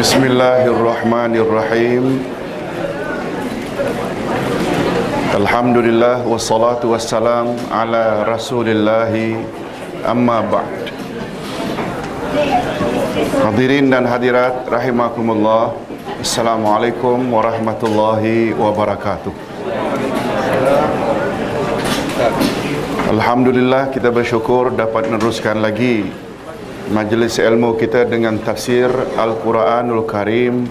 Bismillahirrahmanirrahim. Alhamdulillah wassalatu wassalam ala Rasulillahi amma ba'd. Hadirin dan hadirat rahimakumullah. Assalamualaikum warahmatullahi wabarakatuh. Alhamdulillah, kita bersyukur dapat meneruskan lagi majlis ilmu kita dengan tafsir Al-Quranul Karim,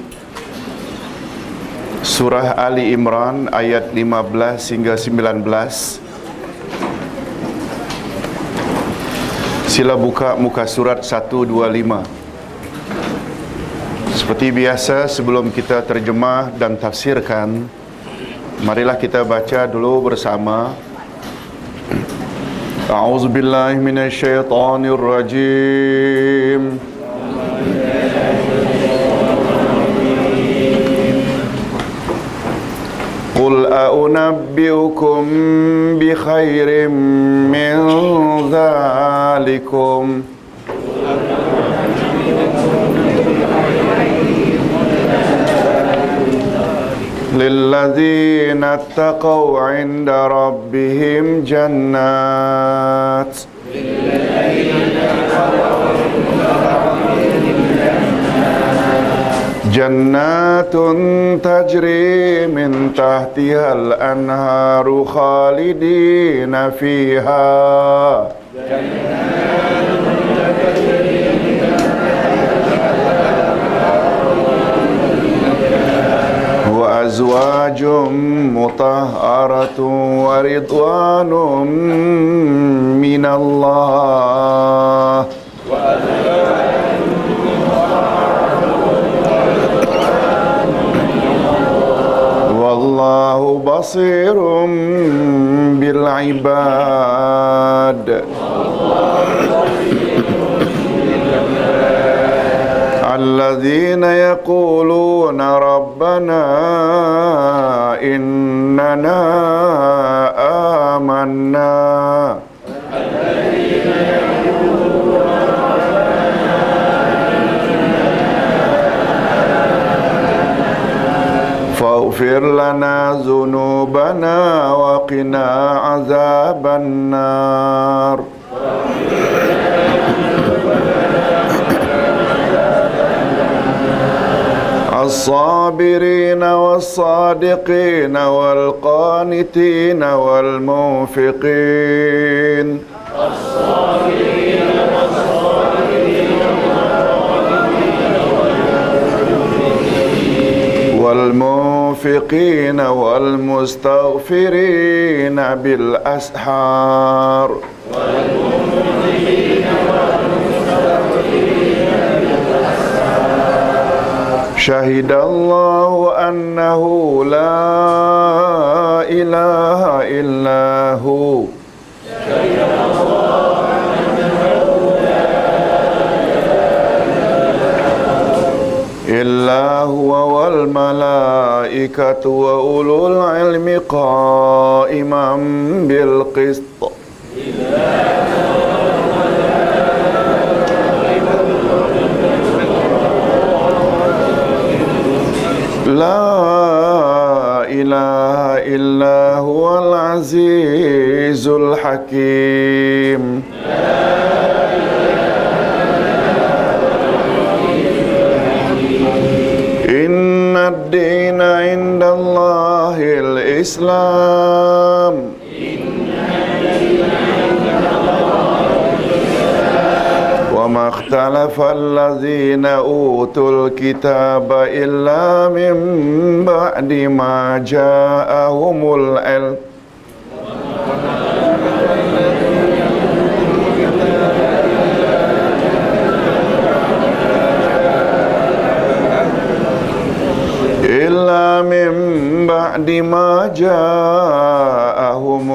surah Ali Imran ayat 15 hingga 19. Sila buka muka surat 125. Seperti biasa, sebelum kita terjemah dan tafsirkan, marilah kita baca dulu bersama. A'udzu billahi minasy syaithanir rajim. Qul a'unabbi'ukum bi khairin min dzalikum lilladzina attaqaw 'inda rabbihim jannatun tajri min tahtihal anharu khalidina fiha wa azwajum mutahharatun wa ridwanum minallah wallahu basirum bil ibad. Alladzina yaquluna rabbana innana amanna faghfir lana dzunubana wa qina azaban nar. الصابرين والصادقين والقانتين والمنفقين والمنفقين والمستغفرين بالأسحار Syahidallahu annahu la ilaha illahu illa huwa wal malaikatu wa ulul ilmi qa'iman bil qist. La ilaha illa huwal azizul hakim. Inna ad-dina indallahil Islam. وما اختلف الذين أوتوا الكتاب إلا من بعد ما جاءهم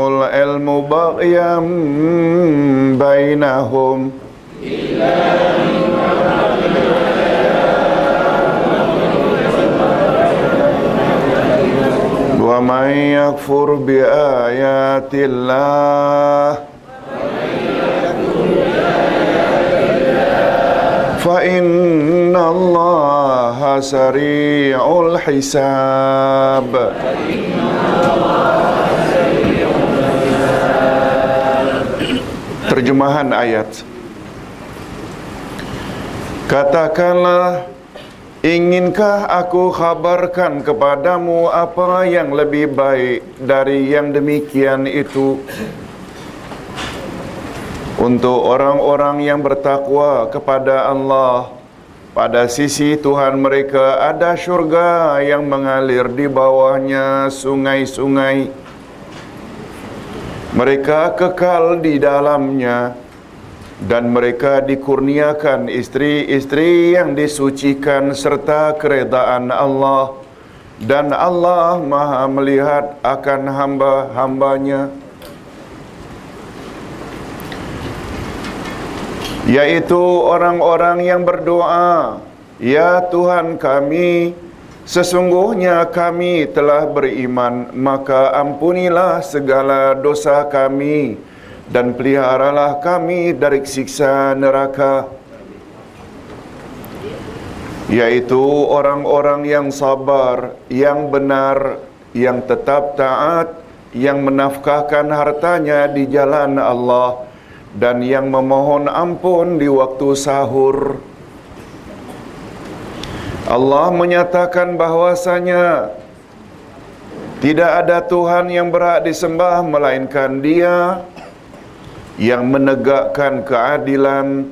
العلم بغيا بينهم ومن يكفر بآيات الله فإن الله Allaha sari'ul hisab. Terjemahan ayat. Katakanlah, inginkah aku khabarkan kepadamu apa yang lebih baik dari yang demikian itu? Untuk orang-orang yang bertakwa kepada Allah, pada sisi Tuhan mereka ada syurga yang mengalir di bawahnya sungai-sungai. Mereka kekal di dalamnya, dan mereka dikurniakan istri-istri yang disucikan serta keredaan Allah, dan Allah Maha melihat akan hamba-hambanya. Yaitu orang-orang yang berdoa, ya Tuhan kami, sesungguhnya kami telah beriman, maka ampunilah segala dosa kami dan peliharalah kami dari siksa neraka. Yaitu orang-orang yang sabar, yang benar, yang tetap taat, yang menafkahkan hartanya di jalan Allah, dan yang memohon ampun di waktu sahur. Allah menyatakan bahwasanya tidak ada Tuhan yang berhak disembah melainkan Dia, yang menegakkan keadilan.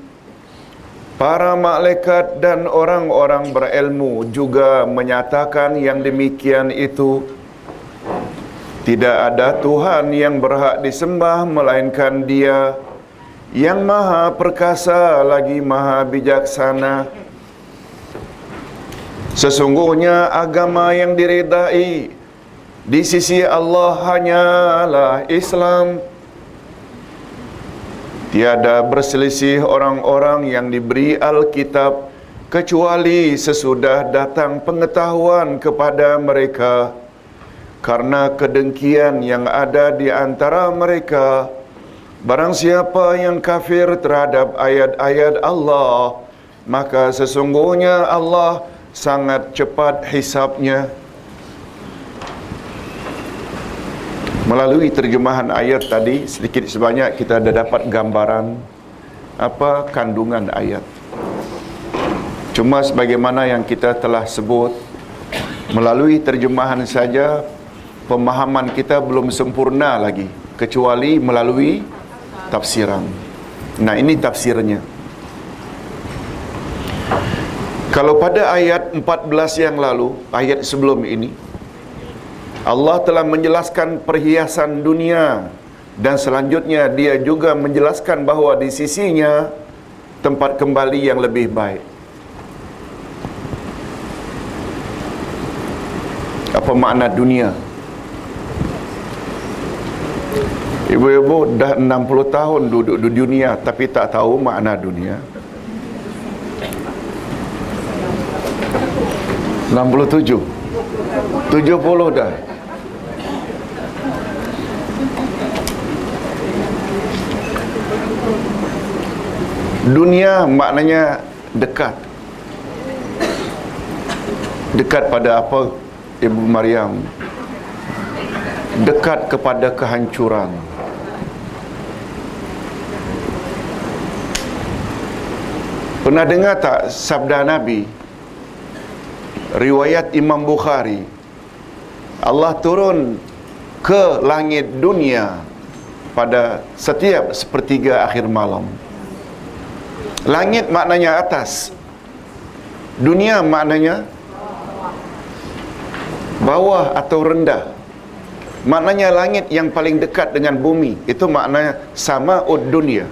Para malaikat dan orang-orang berilmu juga menyatakan yang demikian itu. Tidak ada Tuhan yang berhak disembah melainkan Dia, yang maha perkasa lagi maha bijaksana. Sesungguhnya agama yang diridai di sisi Allah hanyalah Islam. Tiada berselisih orang-orang yang diberi Alkitab kecuali sesudah datang pengetahuan kepada mereka, karena kedengkian yang ada di antara mereka. Barang siapa yang kafir terhadap ayat-ayat Allah, maka sesungguhnya Allah sangat cepat hisabnya. Melalui terjemahan ayat tadi, sedikit sebanyak kita ada dapat gambaran apa kandungan ayat. Cuma sebagaimana yang kita telah sebut, melalui terjemahan saja pemahaman kita belum sempurna lagi, kecuali melalui tafsiran. Nah, ini tafsirnya. Kalau pada ayat 14 yang lalu, ayat sebelum ini, Allah telah menjelaskan perhiasan dunia, dan selanjutnya Dia juga menjelaskan bahawa di sisinya tempat kembali yang lebih baik. Apa makna dunia? Ibu-ibu dah 60 tahun duduk di dunia tapi tak tahu makna dunia. 67, 70 dah. Dunia maknanya dekat. Dekat pada apa, Ibu Maryam? Dekat kepada kehancuran. Pernah dengar tak sabda Nabi? Riwayat Imam Bukhari. Allah turun ke langit dunia pada setiap sepertiga akhir malam. Langit maknanya atas, dunia maknanya bawah atau rendah. Maknanya langit yang paling dekat dengan bumi, itu maknanya sama'ud dunia.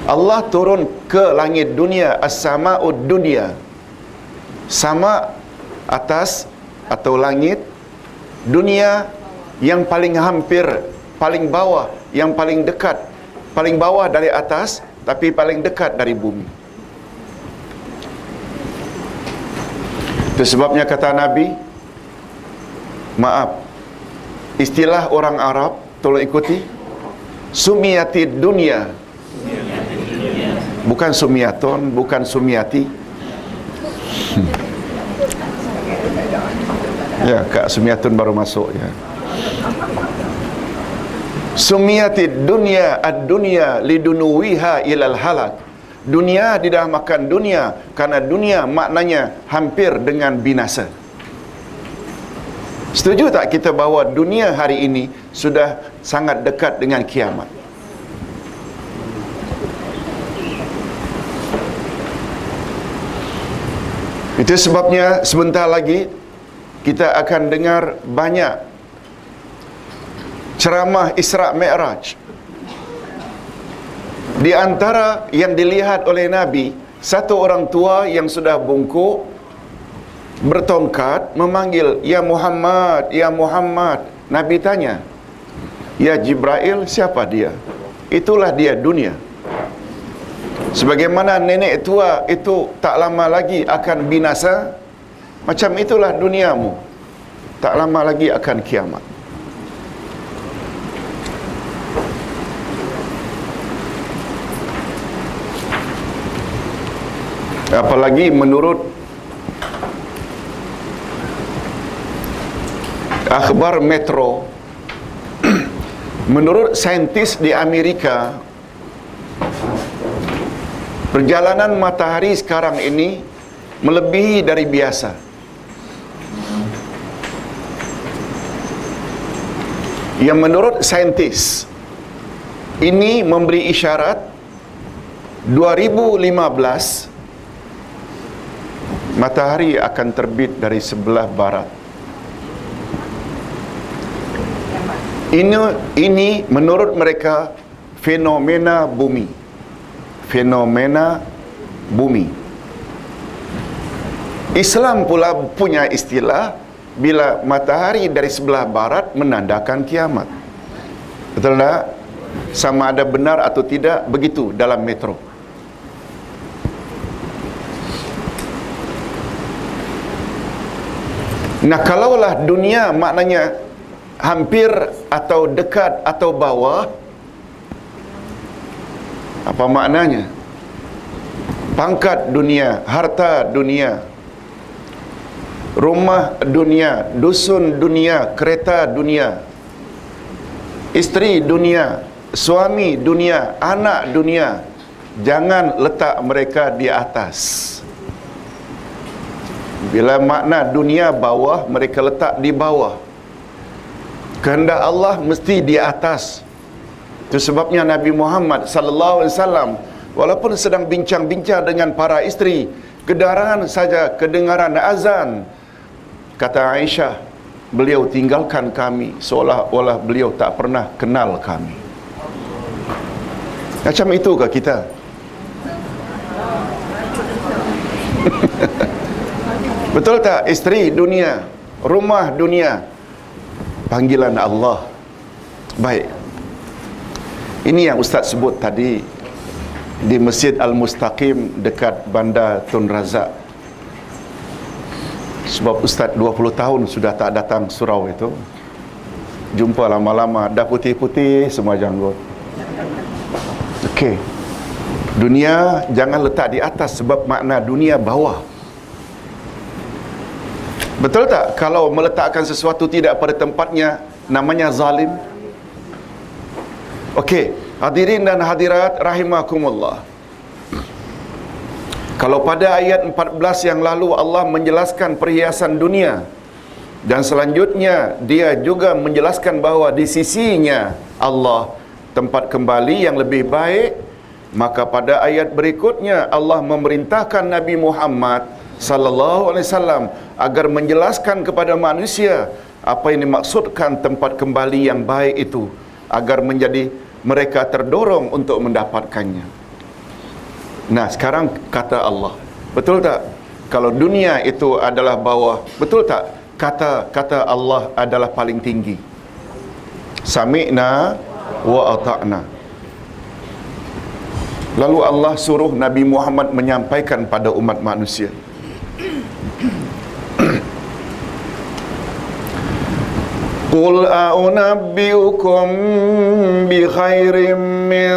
Allah turun ke langit dunia, as-sama'ud dunia. Sama atas atau langit, dunia yang paling hampir, paling bawah, yang paling dekat, paling bawah dari atas tapi paling dekat dari bumi. Itu sebabnya kata Nabi, maaf, istilah orang Arab, tolong ikuti, sumiyatid dunia, bukan sumiaton, bukan sumiyati. Ya, Kak Sumiatun baru masuk ya. Sumiyatid dunya ad-dunya lidunuwiha ilal halak. Dunia dinamakan dunia karena dunia maknanya hampir dengan binasa. Setuju tak kita bahawa dunia hari ini sudah sangat dekat dengan kiamat? Itu sebabnya sebentar lagi kita akan dengar banyak ceramah Isra' Mi'raj. Di antara yang dilihat oleh Nabi, satu orang tua yang sudah bungkuk bertongkat memanggil, "Ya Muhammad, ya Muhammad." Nabi tanya, "Ya Jibril, siapa dia?" Itulah dia dunia. Sebagaimana nenek tua itu tak lama lagi akan binasa, macam itulah duniamu, tak lama lagi akan kiamat. Apalagi menurut akhbar Metro, menurut saintis di Amerika, perjalanan matahari sekarang ini melebihi dari biasa. Yang menurut saintis ini memberi isyarat 2015 matahari akan terbit dari sebelah barat. Ini menurut mereka fenomena bumi. Fenomena bumi. Islam pula punya istilah bila matahari dari sebelah barat menandakan kiamat. Betul tak? Sama ada benar atau tidak begitu dalam Metro. Nah, kalaulah dunia maknanya hampir atau dekat atau bawah, apa maknanya? Pangkat dunia, harta dunia, rumah dunia, dusun dunia, kereta dunia, isteri dunia, suami dunia, anak dunia. Jangan letak mereka di atas. Bila makna dunia bawah, mereka letak di bawah. Kehendak Allah mesti di atas. Itu sebabnya Nabi Muhammad sallallahu alaihi wasallam walaupun sedang bincang-bincang dengan para isteri, kedatangan saja kedengaran azan, kata Aisyah, beliau tinggalkan kami seolah-olah beliau tak pernah kenal kami. Macam itukah kita? Betul tak? Isteri dunia, rumah dunia, panggilan Allah. Baik. Ini yang Ustaz sebut tadi di Masjid Al-Mustaqim dekat Bandar Tun Razak. Sebab Ustaz 20 tahun sudah tak datang surau itu. Jumpa lama-lama dah putih-putih semua janggut. Okey. Dunia jangan letak di atas sebab makna dunia bawah. Betul tak? Kalau meletakkan sesuatu tidak pada tempatnya, namanya zalim. Okey, hadirin dan hadirat rahimakumullah. Kalau pada ayat 14 yang lalu Allah menjelaskan perhiasan dunia, dan selanjutnya dia juga menjelaskan bahawa di sisinya Allah tempat kembali yang lebih baik, maka pada ayat berikutnya Allah memerintahkan Nabi Muhammad sallallahu alaihi wasallam agar menjelaskan kepada manusia apa yang dimaksudkan tempat kembali yang baik itu, agar menjadi mereka terdorong untuk mendapatkannya. Nah, sekarang kata Allah, betul tak? Kalau dunia itu adalah bawah, betul tak? Kata Allah adalah paling tinggi. Sami'na wa ata'na. Lalu Allah suruh Nabi Muhammad menyampaikan pada umat manusia. Qul a'unabbi'ukum bi khairim min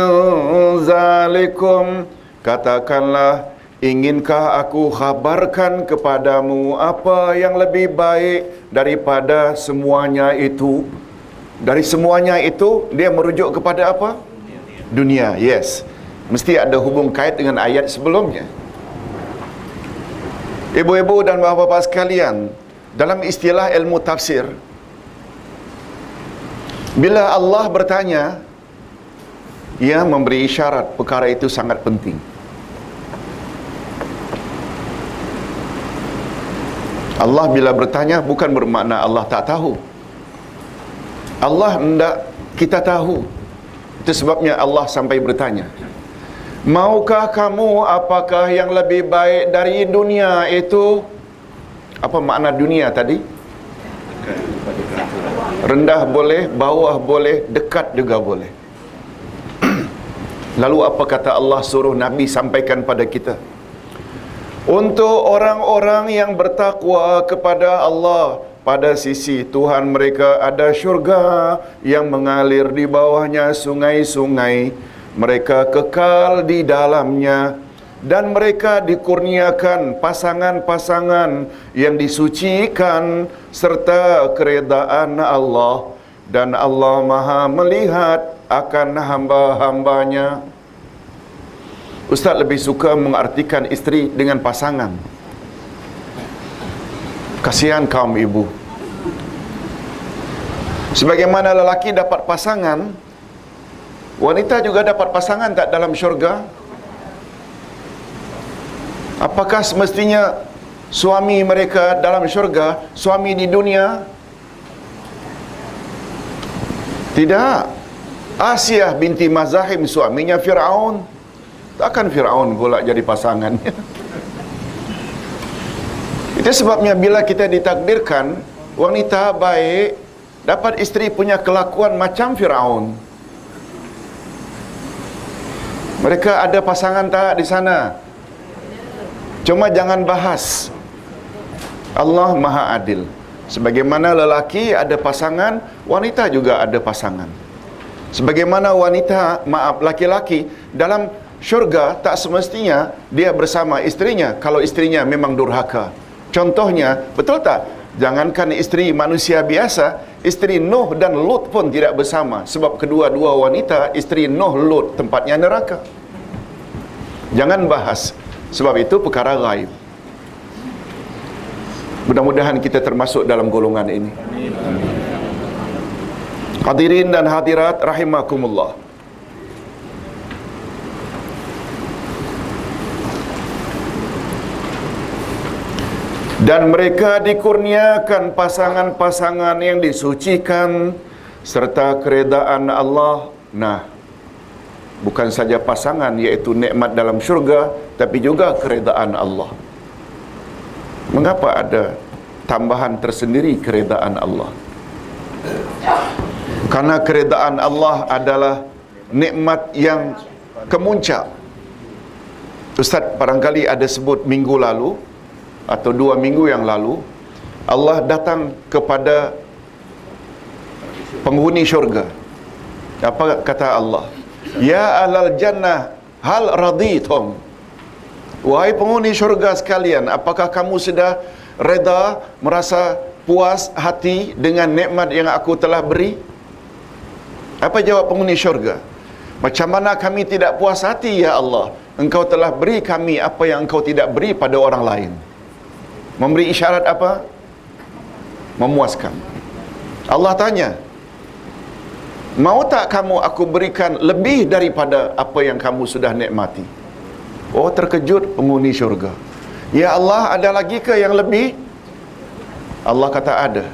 zalikum. Katakanlah, Inginkah aku khabarkan kepadamu apa yang lebih baik daripada semuanya itu? Dari semuanya itu, dia merujuk kepada apa? Dunia, yes. Mesti ada hubung kait dengan ayat sebelumnya. Ibu-ibu dan bapa-bapa sekalian, dalam istilah ilmu tafsir, bila Allah bertanya, ia memberi isyarat perkara itu sangat penting. Allah bila bertanya bukan bermakna Allah tak tahu. Allah hendak kita tahu. Itu sebabnya Allah sampai bertanya, maukah kamu apakah yang lebih baik dari dunia itu? Apa makna dunia tadi? Rendah boleh, bawah boleh, dekat juga boleh. Lalu apa kata Allah suruh Nabi sampaikan pada kita? Untuk orang-orang yang bertakwa kepada Allah, pada sisi Tuhan mereka ada syurga yang mengalir di bawahnya sungai-sungai. Mereka kekal di dalamnya. Dan mereka dikurniakan pasangan-pasangan yang disucikan serta keredaan Allah. Dan Allah Maha melihat akan hamba-hambanya. Ustaz lebih suka mengartikan isteri dengan pasangan. Kasihan kaum ibu. Sebagaimana lelaki dapat pasangan, wanita juga dapat pasangan tak dalam syurga? Apakah semestinya suami mereka dalam syurga, suami di dunia? Tidak. Asiah binti Mazahim suaminya Fir'aun. Takkan Fir'aun pula jadi pasangannya. Itu sebabnya bila kita ditakdirkan wanita baik, dapat isteri punya kelakuan macam Fir'aun. Mereka ada pasangan tak di sana? Cuma jangan bahas. Allah Maha Adil. Sebagaimana lelaki ada pasangan, wanita juga ada pasangan. Sebagaimana wanita, laki-laki dalam syurga tak semestinya dia bersama isterinya kalau isterinya memang durhaka. Contohnya, betul tak? Jangankan isteri manusia biasa, isteri Nuh dan Lut pun tidak bersama. Sebab kedua-dua wanita, isteri Nuh, Lut, tempatnya neraka. Jangan bahas. Sebab itu perkara ghaib. Mudah-mudahan kita termasuk dalam golongan ini. Hadirin dan hadirat rahimakumullah. Dan mereka dikurniakan pasangan-pasangan yang disucikan serta keredaan Allah. Nah, bukan saja pasangan iaitu nikmat dalam syurga, tapi juga keredaan Allah. Mengapa ada tambahan tersendiri keredaan Allah? Karena keredaan Allah adalah nikmat yang kemuncak. Ustaz barangkali ada sebut minggu lalu atau 2 minggu yang lalu, Allah datang kepada penghuni syurga. Apa kata Allah? Ya ahlal jannah, hal raditum. Wahai penghuni syurga sekalian, apakah kamu sudah reda, merasa puas hati dengan nikmat yang aku telah beri? Apa jawab penghuni syurga? Macam mana kami tidak puas hati ya Allah? Engkau telah beri kami apa yang engkau tidak beri pada orang lain. Memberi isyarat apa? Memuaskan. Allah tanya, mau tak kamu aku berikan lebih daripada apa yang kamu sudah nikmati? Oh, terkejut penghuni syurga. Ya Allah, ada lagi ke yang lebih? Allah kata ada,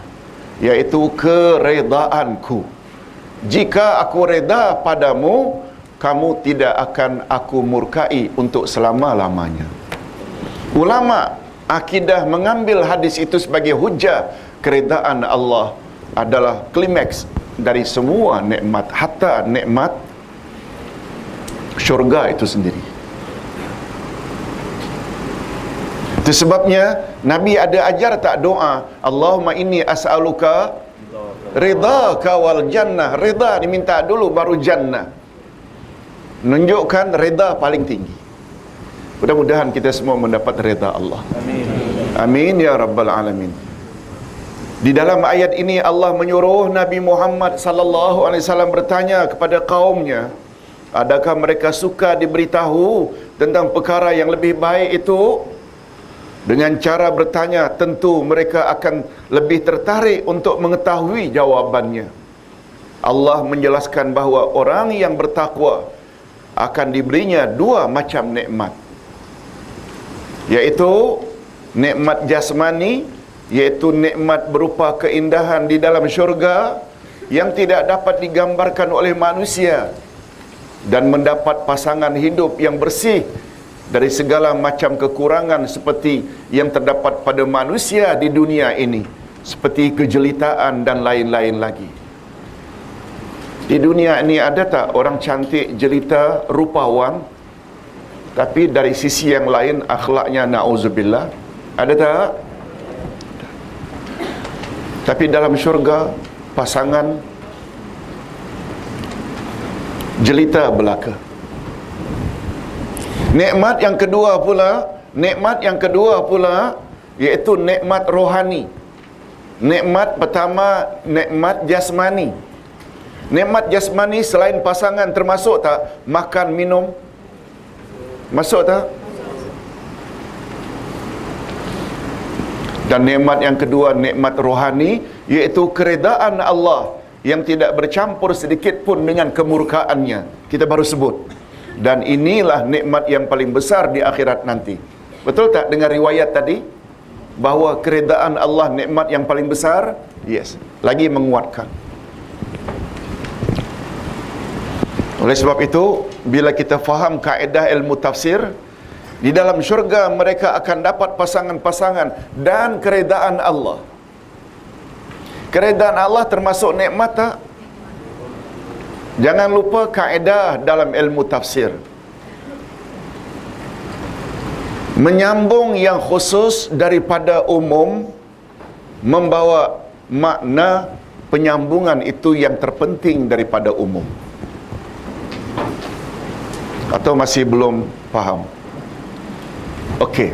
iaitu keredaanku. Jika aku reda padamu, kamu tidak akan aku murkai untuk selama-lamanya. Ulama akidah mengambil hadis itu sebagai hujah. Keredaan Allah adalah klimaks dari semua nikmat, hatta nikmat syurga itu sendiri. Itu sebabnya Nabi ada ajar tak doa, Allahumma inni as'aluka ridhaka wal jannah. Rida diminta dulu baru jannah. Menunjukkan reda paling tinggi. Mudah-mudahan kita semua mendapat redha Allah. Amin. Amin ya rabbal alamin. Di dalam ayat ini Allah menyuruh Nabi Muhammad sallallahu alaihi wasallam bertanya kepada kaumnya, adakah mereka suka diberitahu tentang perkara yang lebih baik itu? Dengan cara bertanya, tentu mereka akan lebih tertarik untuk mengetahui jawabannya. Allah menjelaskan bahawa orang yang bertakwa akan diberinya dua macam nikmat, iaitu nikmat jasmani, iaitu nikmat berupa keindahan di dalam syurga yang tidak dapat digambarkan oleh manusia, dan mendapat pasangan hidup yang bersih dari segala macam kekurangan seperti yang terdapat pada manusia di dunia ini, seperti kejelitaan dan lain-lain lagi. Di dunia ini ada tak orang cantik, jelita, rupawan, tapi dari sisi yang lain akhlaknya na'udzubillah? Ada tak? Tapi dalam syurga pasangan jelita belaka. Nikmat yang kedua pula iaitu nikmat rohani. Nikmat pertama nikmat jasmani. Nikmat jasmani selain pasangan termasuk tak makan minum? Masuk tak? Dan nikmat yang kedua, nikmat rohani, iaitu keredaan Allah yang tidak bercampur sedikit pun dengan kemurkaannya. Kita baru sebut. Dan inilah nikmat yang paling besar di akhirat nanti. Betul tak dengar riwayat tadi? Bahawa keredaan Allah nikmat yang paling besar? Yes. Lagi menguatkan. Oleh sebab itu, bila kita faham kaedah ilmu tafsir, di dalam syurga mereka akan dapat pasangan-pasangan dan keredaan Allah. Keredaan Allah termasuk nikmat tak? Jangan lupa kaedah dalam ilmu tafsir. Menyambung yang khusus daripada umum membawa makna penyambungan itu yang terpenting daripada umum. Atau masih belum faham? Okey.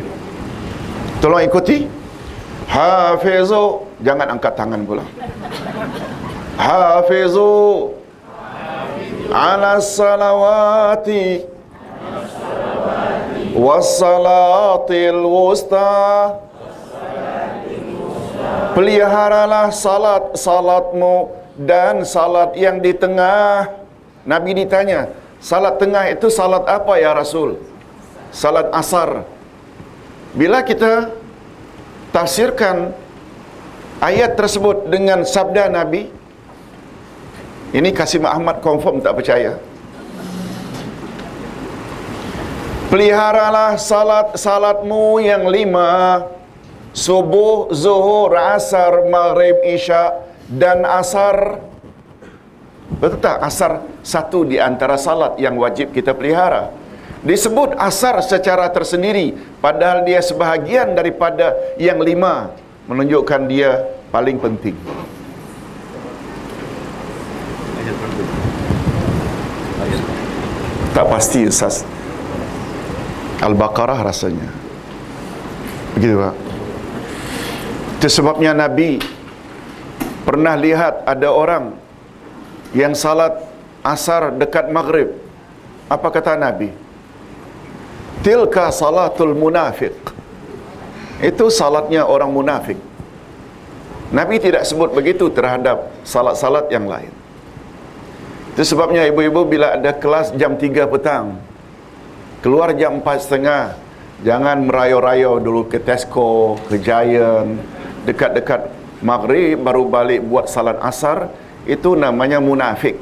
Tolong ikuti. Hafizu, jangan angkat tangan pula. Hafizu ala salawati wassalatil wusta. Peliharalah salatmu dan salat yang di tengah. Nabi ditanya, salat tengah itu salat apa ya Rasul? Salat asar. Bila kita tafsirkan ayat tersebut dengan sabda Nabi, ini Kasim Ahmad confirm tak percaya. Peliharalah salatmu yang 5, subuh, zuhur, asar, maghrib, isya dan asar. Betul tak? Asar satu di antara salat yang wajib kita pelihara. Disebut asar secara tersendiri, padahal dia sebahagian daripada yang 5, menunjukkan dia paling penting. Tak pasti Ustaz. Al-Baqarah rasanya. Begitu Pak. Itu sebabnya Nabi pernah lihat ada orang yang salat asar dekat maghrib. Apa kata Nabi? Tilka salatul munafiq. Itu salatnya orang munafik. Nabi tidak sebut begitu terhadap salat-salat yang lain. Itu sebabnya ibu-ibu bila ada kelas jam 3 petang, keluar jam 4.30, jangan merayo-rayo dulu ke Tesco, ke Giant, dekat-dekat maghrib baru balik buat salat asar. Itu namanya munafik.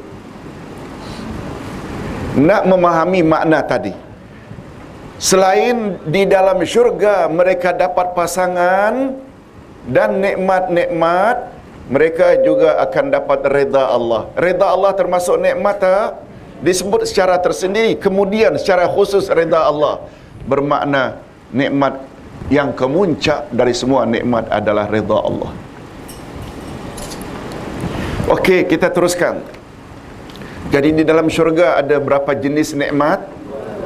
Nak memahami makna tadi, selain di dalam syurga mereka dapat pasangan dan nikmat-nikmat, mereka juga akan dapat redha Allah. Redha Allah termasuk nikmat tak? Disebut secara tersendiri. Kemudian secara khusus redha Allah bermakna nikmat yang kemuncak dari semua nikmat adalah redha Allah. Okey, kita teruskan. Jadi di dalam syurga ada berapa jenis nikmat?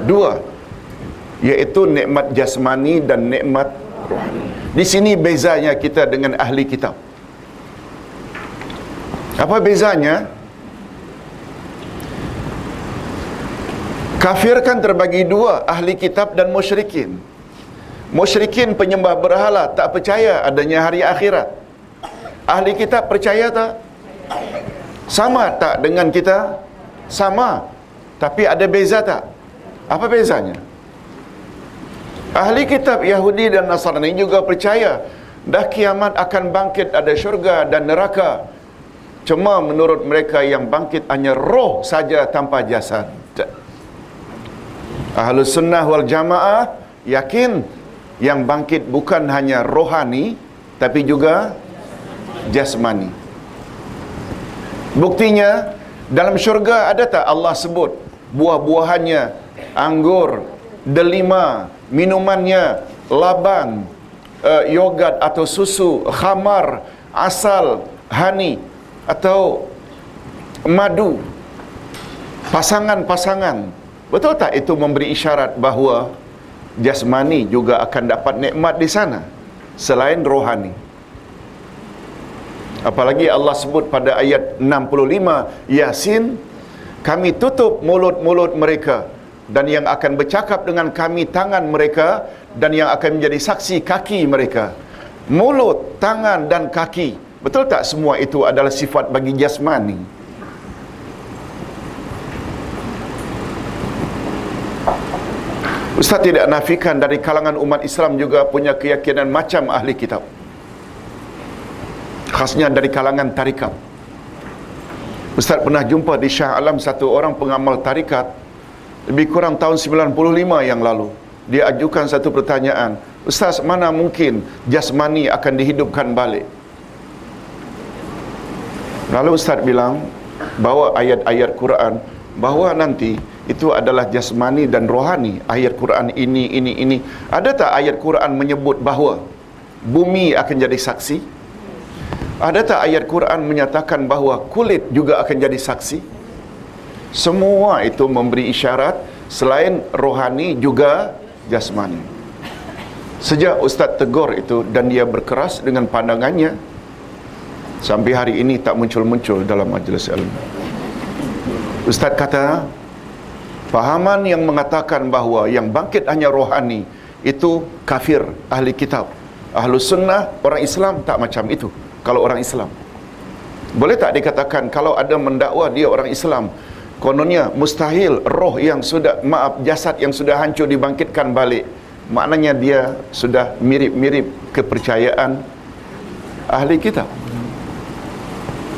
2. iaitu nikmat jasmani dan nikmat rohani. Di sini bezanya kita dengan ahli kitab. Apa bezanya? Kafir kan terbagi dua, ahli kitab dan musyrikin. Musyrikin penyembah berhala, tak percaya adanya hari akhirat. Ahli kitab percaya tak? Sama tak dengan kita? Sama. Tapi ada beza tak? Apa bezanya? Ahli kitab Yahudi dan Nasrani juga percaya dah kiamat akan bangkit, ada syurga dan neraka. Cuma menurut mereka yang bangkit hanya roh saja tanpa jasad. Ahlus sunnah wal jamaah yakin yang bangkit bukan hanya rohani tapi juga jasmani. Buktinya dalam syurga ada tak Allah sebut buah-buahannya anggur, delima, minumannya laban, yogurt atau susu, khamar, asal, hani atau madu, pasangan-pasangan. Betul tak itu memberi isyarat bahawa jasmani juga akan dapat nikmat di sana selain rohani? Apalagi Allah sebut pada ayat 65 Yasin, kami tutup mulut-mulut mereka dan yang akan bercakap dengan kami tangan mereka dan yang akan menjadi saksi kaki mereka. Mulut, tangan dan kaki. Betul tak semua itu adalah sifat bagi jasmani? Ustaz tidak nafikan dari kalangan umat Islam juga punya keyakinan macam ahli kitab. Khasnya dari kalangan tarikat. Ustaz pernah jumpa di Shah Alam satu orang pengamal tarikat lebih kurang tahun 95 yang lalu. Dia ajukan satu pertanyaan, Ustaz, mana mungkin jasmani akan dihidupkan balik? Lalu Ustaz bilang, bawa ayat-ayat Quran bahawa nanti itu adalah jasmani dan rohani. Ayat Quran ini. Ada tak ayat Quran menyebut bahawa bumi akan jadi saksi? Ada tak ayat Quran menyatakan bahawa kulit juga akan jadi saksi? Semua itu memberi isyarat selain rohani juga jasmani. Sejak Ustaz tegur itu dan dia berkeras dengan pandangannya, sampai hari ini tak muncul-muncul dalam majlis ilmu. Ustaz kata, fahaman yang mengatakan bahawa yang bangkit hanya rohani itu kafir, ahli kitab. Ahlus sunnah, orang Islam tak macam itu. Kalau orang Islam, boleh tak dikatakan kalau ada mendakwa dia orang Islam, kononnya mustahil roh yang sudah, jasad yang sudah hancur dibangkitkan balik? Maknanya dia sudah mirip-mirip kepercayaan ahli kitab.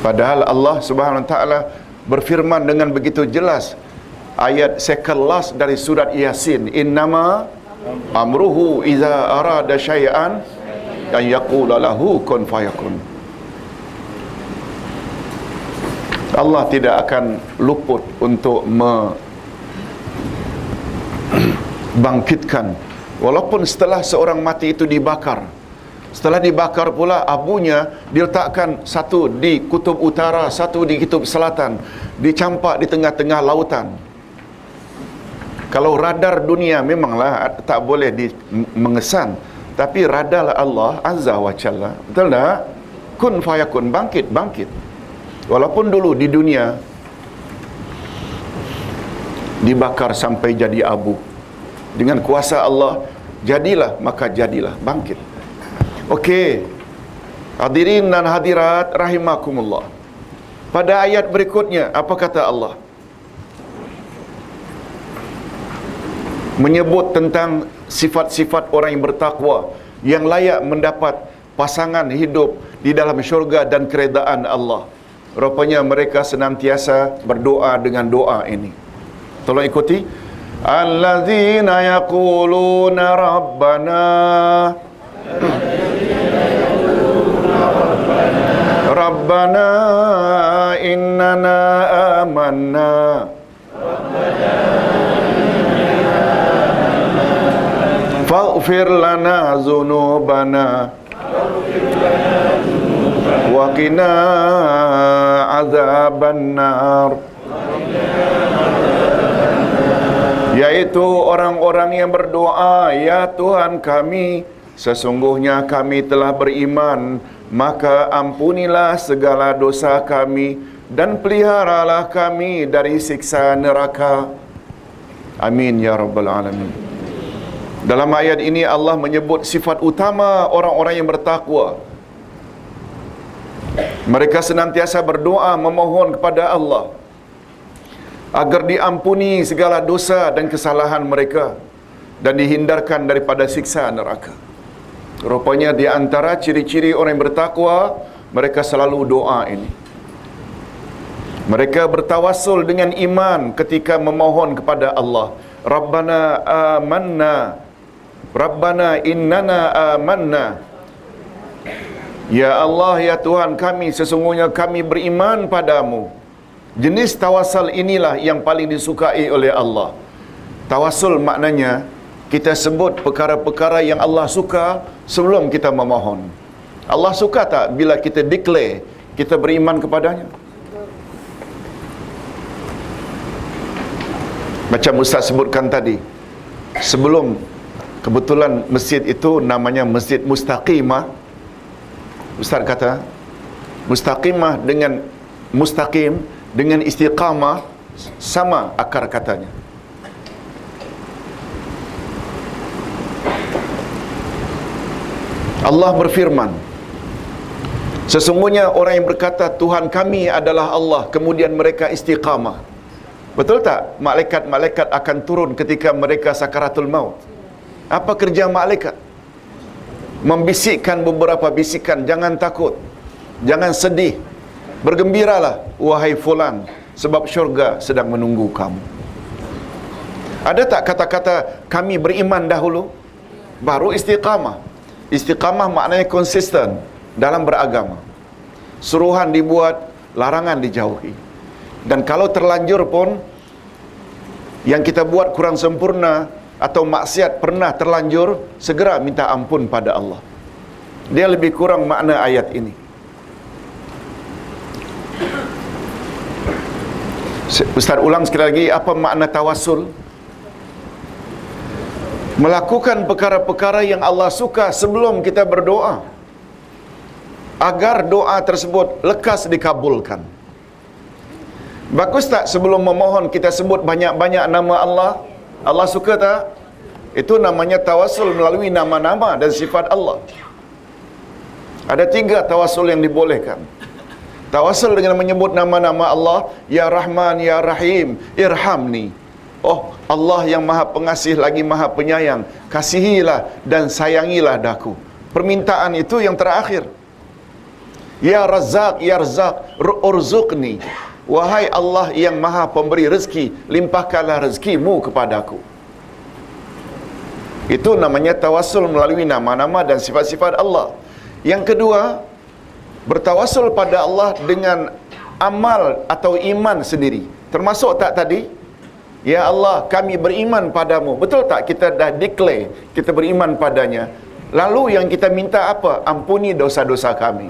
Padahal Allah Subhanahu Wa Taala berfirman dengan begitu jelas, ayat sekelas dari surat Yasin, innama amruhu iza arada syai'an dan yaqula lahu kun fayakun. Allah tidak akan luput untuk membangkitkan walaupun setelah seorang mati itu dibakar. Setelah dibakar pula abunya diletakkan satu di kutub utara, satu di kutub selatan, dicampak di tengah-tengah lautan. Kalau radar dunia memanglah tak boleh mengesan, tapi radar Allah Azza wa Jalla, betul tak? Kun fayakun, bangkit. Walaupun dulu di dunia dibakar sampai jadi abu, dengan kuasa Allah jadilah, maka jadilah, bangkit. Okey, hadirin dan hadirat rahimakumullah. Pada ayat berikutnya apa kata Allah? Menyebut tentang sifat-sifat orang yang bertakwa yang layak mendapat pasangan hidup di dalam syurga dan keredaan Allah. Rupanya mereka senantiasa berdoa dengan doa ini. Tolong ikuti. Allazina yaquluna rabbana Rabbana innana amanna faghfir lana dzunubana wa qina adzabannar. yaitu orang-orang yang berdoa, ya Tuhan kami, sesungguhnya kami telah beriman, maka ampunilah segala dosa kami dan peliharalah kami dari siksa neraka. Amin ya rabbal alamin. Dalam ayat ini Allah menyebut sifat utama orang-orang yang bertakwa. Mereka senantiasa berdoa memohon kepada Allah agar diampuni segala dosa dan kesalahan mereka dan dihindarkan daripada siksa neraka. Rupanya di antara ciri-ciri orang yang bertakwa, mereka selalu doa ini. Mereka bertawassul dengan iman ketika memohon kepada Allah. Rabbana amanna, Rabbana innana amanna. Ya Allah, ya Tuhan kami, sesungguhnya kami beriman padamu. Jenis tawassul inilah yang paling disukai oleh Allah. Tawassul maknanya kita sebut perkara-perkara yang Allah suka sebelum kita memohon. Allah suka tak bila kita declare kita beriman kepadanya? Macam Ustaz sebutkan tadi, sebelum kebetulan masjid itu namanya Masjid Mustaqimah, Ustaz kata mustaqimah dengan mustaqim dengan istiqamah sama akar katanya. Allah berfirman, sesungguhnya orang yang berkata Tuhan kami adalah Allah, kemudian mereka istiqamah. Betul tak? Malaikat-malaikat akan turun ketika mereka sakaratul maut. Apa kerja malaikat? Membisikkan beberapa bisikan, jangan takut, jangan sedih, bergembiralah wahai fulan, sebab syurga sedang menunggu kamu. Ada tak kata-kata kami beriman dahulu, baru istiqamah? Istiqamah maknanya konsisten dalam beragama. Suruhan dibuat, larangan dijauhi. Dan kalau terlanjur pun yang kita buat kurang sempurna atau maksiat pernah terlanjur, segera minta ampun pada Allah. Dia lebih kurang makna ayat ini. Ustaz ulang sekali lagi, apa makna tawassul? Melakukan perkara-perkara yang Allah suka sebelum kita berdoa, agar doa tersebut lekas dikabulkan. Bagus tak sebelum memohon kita sebut banyak-banyak nama Allah? Allah suka tak? Itu namanya tawassul melalui nama-nama dan sifat Allah. Ada 3 tawassul yang dibolehkan. Tawassul dengan menyebut nama-nama Allah, Ya Rahman, Ya Rahim, Irhamni. Oh, Allah yang Maha Pengasih lagi Maha Penyayang, kasihilah dan sayangilah daku. Permintaan itu yang terakhir. Ya Razzaq, Ya Razzaq, urzuqni. Wahai Allah yang Maha Pemberi rezeki, limpahkanlah rezekimu kepadaku. Itu namanya tawassul melalui nama-nama dan sifat-sifat Allah. Yang kedua, bertawassul pada Allah dengan amal atau iman sendiri. Termasuk tak tadi? Ya Allah, kami beriman padamu. Betul tak kita dah declare kita beriman padanya? Lalu yang kita minta apa? Ampuni dosa-dosa kami.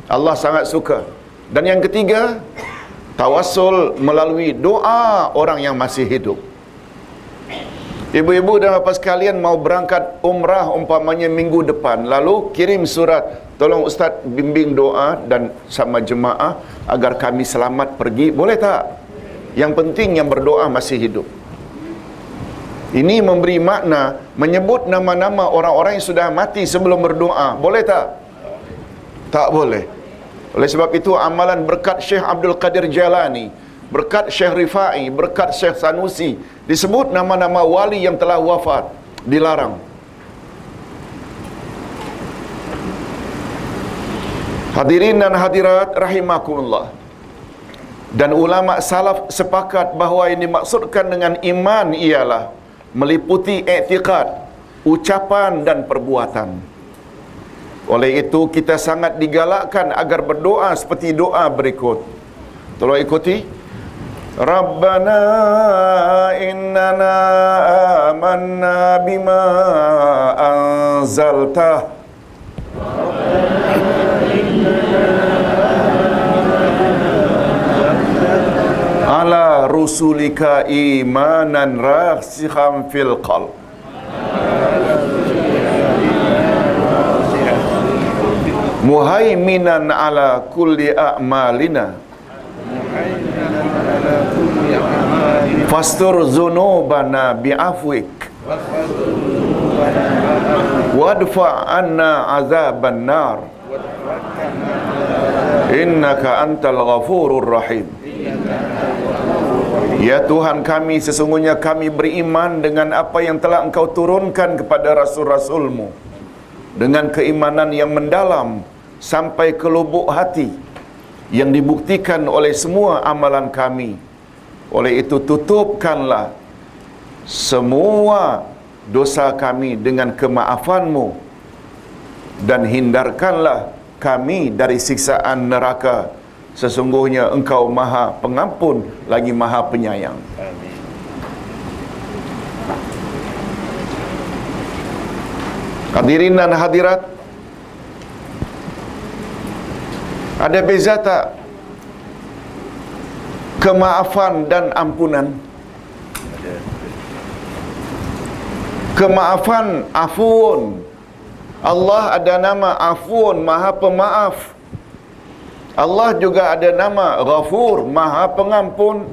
Allah sangat suka. Dan yang ketiga, tawassul melalui doa orang yang masih hidup. Ibu-ibu dan bapa sekalian mau berangkat umrah umpamanya minggu depan, lalu kirim surat, tolong Ustaz bimbing doa dan sama jemaah agar kami selamat pergi, boleh tak? Yang penting yang berdoa masih hidup. Ini memberi makna menyebut nama-nama orang-orang yang sudah mati sebelum berdoa, boleh tak? Tak boleh. Oleh sebab itu amalan berkat Syekh Abdul Qadir Jalani, berkat Syekh Rifai, berkat Syekh Sanusi, disebut nama-nama wali yang telah wafat, dilarang. Hadirin dan hadirat rahimakumullah. Dan ulama salaf sepakat bahawa yang dimaksudkan dengan iman ialah meliputi i'tiqad, ucapan dan perbuatan. Oleh itu kita sangat digalakkan agar berdoa seperti doa berikut. Tolong ikuti. Rabbana innana amanna bima anzalta ala rusulika imanan rasikhan fil qalb muhaiminan ala kulli a'malina fastur zunubana bi'afwik wadfa' anna azaban nar innaka antal ghafurur rahim. Ya Tuhan kami, sesungguhnya kami beriman dengan apa yang telah Engkau turunkan kepada Rasul-Rasul-Mu dengan keimanan yang mendalam sampai ke lubuk hati yang dibuktikan oleh semua amalan kami. Oleh itu tutupkanlah semua dosa kami dengan kemaafan-Mu dan hindarkanlah kami dari siksaan neraka. Sesungguhnya Engkau Maha Pengampun lagi Maha Penyayang. Amin. Hadirin dan hadirat, ada beza tak kemaafan dan ampunan? Kemaafan, afuun. Allah ada nama afuun, Maha Pemaaf. Allah juga ada nama Ghafur, Maha Pengampun.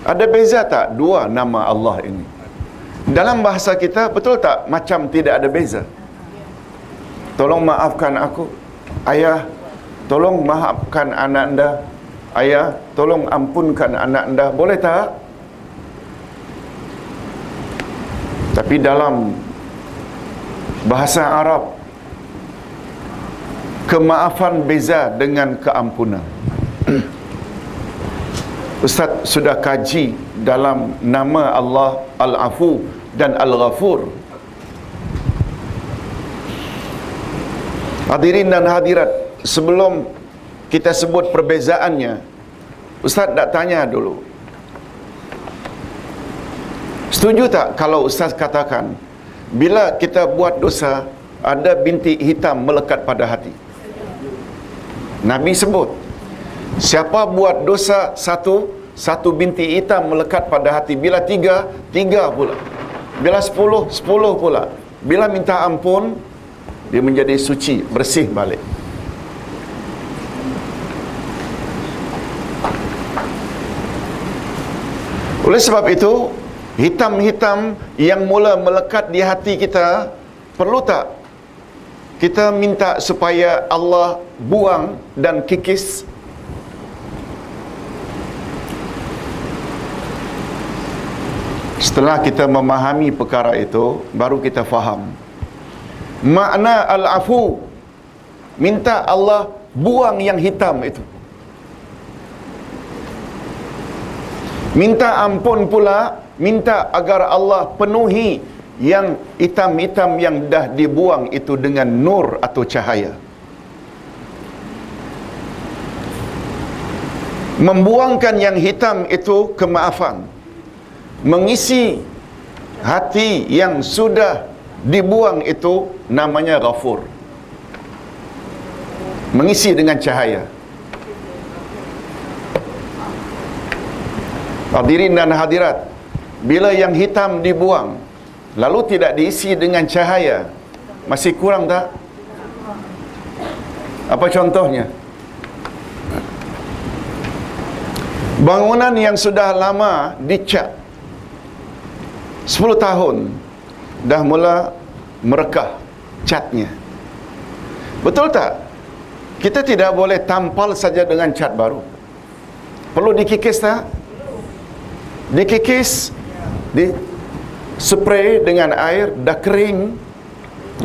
Ada beza tak dua nama Allah ini? Dalam bahasa kita, betul tak macam tidak ada beza? Tolong maafkan aku, ayah. Tolong maafkan anak anda, ayah. Tolong ampunkan anak anda. Boleh tak? Tapi dalam bahasa Arab, kemaafan beza dengan keampunan. Ustaz sudah kaji dalam nama Allah Al-Afu dan Al-Ghafur. Hadirin dan hadirat, sebelum kita sebut perbezaannya, Ustaz nak tanya dulu. Setuju tak kalau Ustaz katakan bila kita buat dosa ada bintik hitam melekat pada hati? Nabi sebut, siapa buat dosa satu bintik hitam melekat pada hati. Bila tiga pula. Bila 10 pula. Bila minta ampun, dia menjadi suci, bersih balik. Oleh sebab itu, hitam-hitam yang mula melekat di hati kita, perlu tak kita minta supaya Allah buang dan kikis? Setelah kita memahami perkara itu, baru kita faham makna al-afu. Minta Allah buang yang hitam itu. Minta ampun pula, minta agar Allah penuhi yang hitam-hitam yang dah dibuang itu dengan nur atau cahaya. Membuangkan yang hitam itu kemaafan. Mengisi hati yang sudah dibuang itu namanya Ghafur. Mengisi dengan cahaya. Hadirin dan hadirat, bila yang hitam dibuang lalu tidak diisi dengan cahaya, masih kurang tak? Apa contohnya? Bangunan yang sudah lama dicat 10 tahun dah mula merekah catnya. Betul tak? Kita tidak boleh tampal saja dengan cat baru. Perlu dikikis tak? Dikikis, di spray dengan air, dah kering,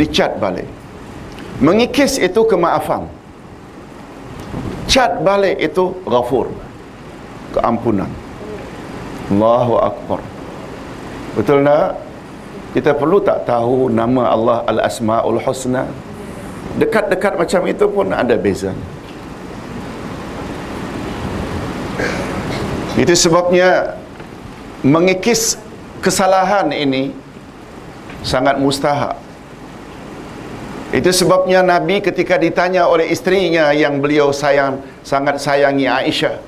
dicat balik. Mengikis itu kemaafan. Cat balik itu Ghafur, keampunan. Allahu Akbar. Betul tak? Kita perlu tak tahu nama Allah Al-Asma'ul Husna? Dekat-dekat macam itu pun ada beza. Itu sebabnya mengikis kesalahan ini sangat mustahak. Itu sebabnya Nabi ketika ditanya oleh isterinya yang beliau sangat sayangi, Aisyah,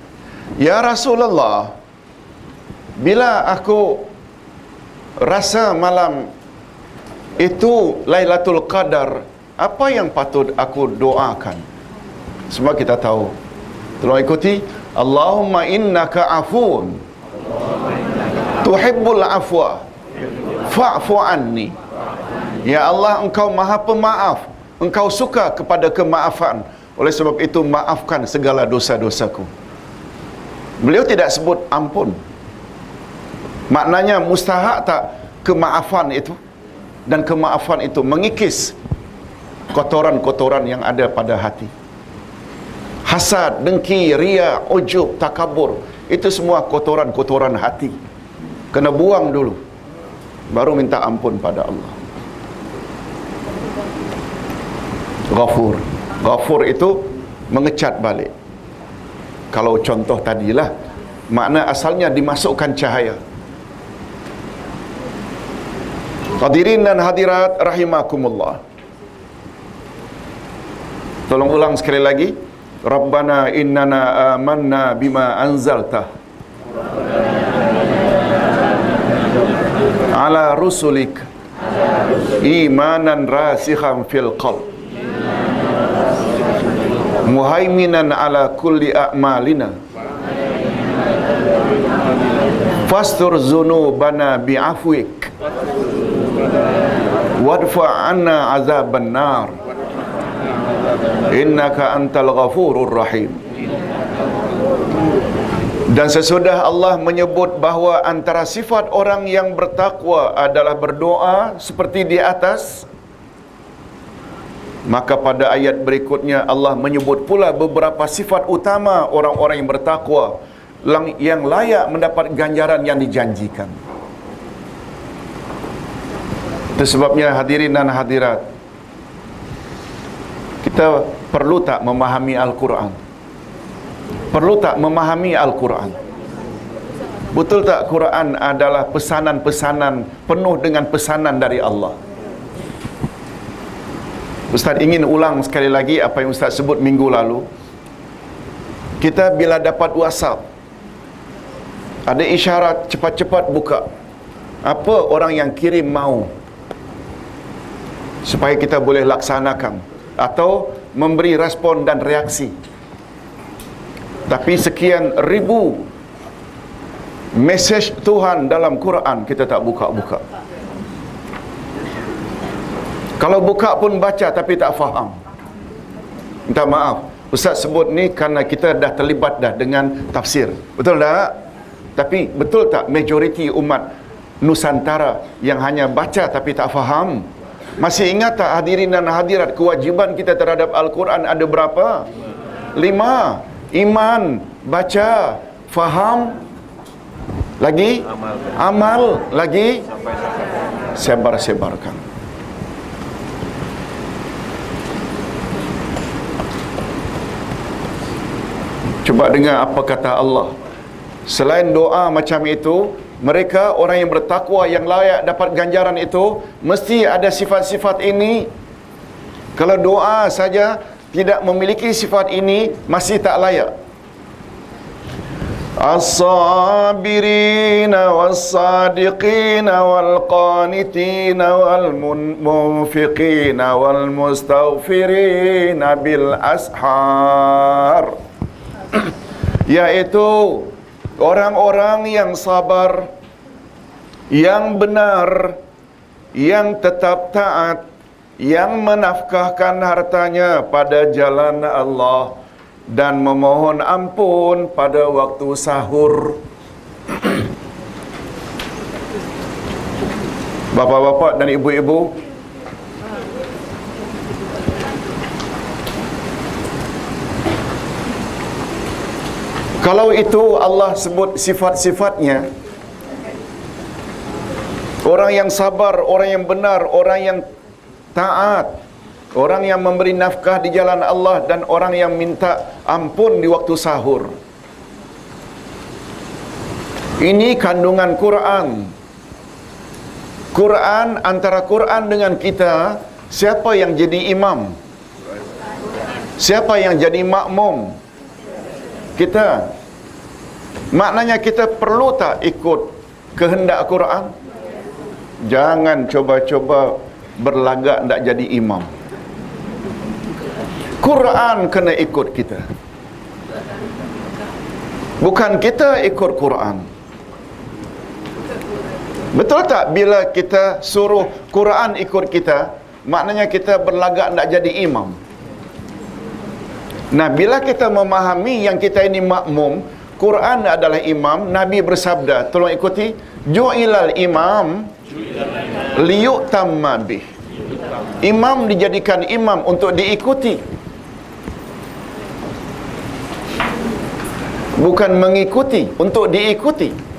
Ya Rasulullah, bila aku rasa malam itu Lailatul Qadar, apa yang patut aku doakan? Semua kita tahu. Tolong ikuti. Allahumma innaka afuun tuhibbul afwa fa'fu anni. Ya Allah, engkau maha pemaaf, engkau suka kepada kemaafan. Oleh sebab itu maafkan segala dosa-dosaku. Beliau tidak sebut ampun. Maknanya mustahak tak kemaafan itu? Dan kemaafan itu mengikis kotoran-kotoran yang ada pada hati. Hasad, dengki, ria, ujub, takabur, itu semua kotoran-kotoran hati. Kena buang dulu, baru minta ampun pada Allah. Ghafur. Ghafur itu mengecat balik. Kalau contoh tadilah, makna asalnya dimasukkan cahaya. Hadirin dan hadirat rahimakumullah. Tolong ulang sekali lagi. Rabbana innana amanna bima anzalta ala rusulik imanan rasikhan fil qalb muhaiminan ala kulli a'malina fastur zunubana bi'afwik wadfa' anna azaban nar innaka antal ghafurur rahim. Dan sesudah Allah menyebut bahawa antara sifat orang yang bertakwa adalah berdoa seperti di atas, maka pada ayat berikutnya Allah menyebut pula beberapa sifat utama orang-orang yang bertakwa yang layak mendapat ganjaran yang dijanjikan. Itu sebabnya hadirin dan hadirat, kita perlu tak memahami Al-Quran? Perlu tak memahami Al-Quran? Betul tak Quran adalah pesanan-pesanan, penuh dengan pesanan dari Allah? Ustaz ingin ulang sekali lagi apa yang Ustaz sebut minggu lalu. Kita bila dapat WhatsApp, ada isyarat cepat-cepat buka. Apa orang yang kirim mahu, supaya kita boleh laksanakan atau memberi respon dan reaksi. Tapi sekian ribu mesej Tuhan dalam Quran kita tak buka-buka. Kalau buka pun baca tapi tak faham. Minta maaf, Ustaz sebut ni kerana kita dah terlibat dah dengan tafsir. Betul tak? Tapi betul tak majoriti umat Nusantara yang hanya baca tapi tak faham? Masih ingat tak hadirin dan hadirat, kewajiban kita terhadap Al-Quran ada berapa? 5. Iman, baca, faham, lagi amal, lagi sebar-sebarkan. Cuba dengar apa kata Allah. Selain doa macam itu, mereka orang yang bertakwa yang layak dapat ganjaran itu mesti ada sifat-sifat ini. Kalau doa saja tidak memiliki sifat ini, masih tak layak. As-sabirina was-sadiqina wal-qanitina wal-munfiqina wal-mustaghfirina bil ashar. Yaitu orang-orang yang sabar, yang benar, yang tetap taat, yang menafkahkan hartanya pada jalan Allah dan memohon ampun pada waktu sahur. Bapa-bapa dan ibu-ibu, kalau itu Allah sebut sifat-sifatnya, orang yang sabar, orang yang benar, orang yang taat, orang yang memberi nafkah di jalan Allah, dan orang yang minta ampun di waktu sahur. Ini kandungan Quran. Quran, antara Quran dengan kita, siapa yang jadi imam? Siapa yang jadi makmum? Kita. Maknanya kita perlu tak ikut kehendak Quran? Jangan coba-coba berlagak nak jadi imam. Quran kena ikut kita, bukan kita ikut Quran. Betul tak bila kita suruh Quran ikut kita, maknanya kita berlagak nak jadi imam? Nah, bila kita memahami yang kita ini makmum, Quran adalah imam, Nabi bersabda, tolong ikuti, ju'ilal imam liyu'tamma bih. Imam dijadikan imam untuk diikuti, bukan mengikuti, untuk diikuti.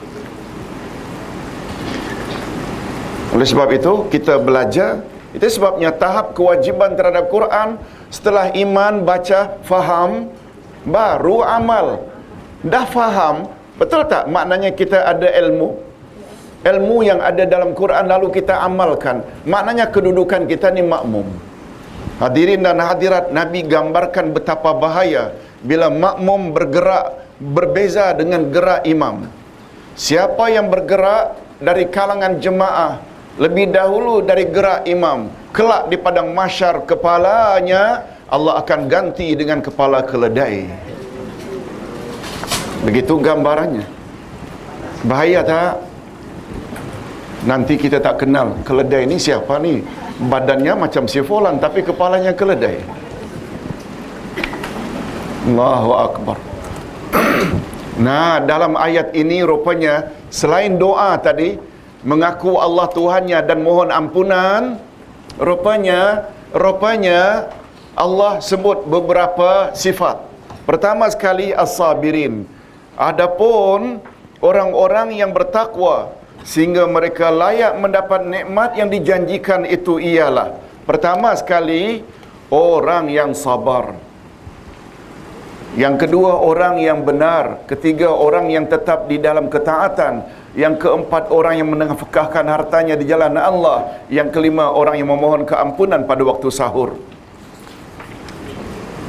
Oleh sebab itu, kita belajar. Itu sebabnya tahap kewajiban terhadap Quran, setelah iman, baca, faham, baru amal. Dah faham, betul tak? Maknanya kita ada ilmu. Ilmu yang ada dalam Quran lalu kita amalkan. Maknanya kedudukan kita ni makmum. Hadirin dan hadirat, Nabi gambarkan betapa bahaya bila makmum bergerak berbeza dengan gerak imam. Siapa yang bergerak dari kalangan jemaah lebih dahulu dari gerak imam, kelak di padang mahsyar kepalanya Allah akan ganti dengan kepala keledai. Begitu gambarannya. Bahaya tak? Nanti kita tak kenal keledai ni siapa ni. Badannya macam si fulan tapi kepalanya keledai. Allahu Akbar. Nah, dalam ayat ini rupanya selain doa tadi, mengaku Allah Tuhannya dan mohon ampunan, rupanya Allah sebut beberapa sifat. Pertama sekali as-sabirin. Adapun orang-orang yang bertakwa sehingga mereka layak mendapat nikmat yang dijanjikan itu ialah, pertama sekali, orang yang sabar. Yang kedua, orang yang benar. Ketiga, orang yang tetap di dalam ketaatan. Yang keempat, orang yang menafkahkan hartanya di jalan Allah. Yang kelima, orang yang memohon keampunan pada waktu sahur.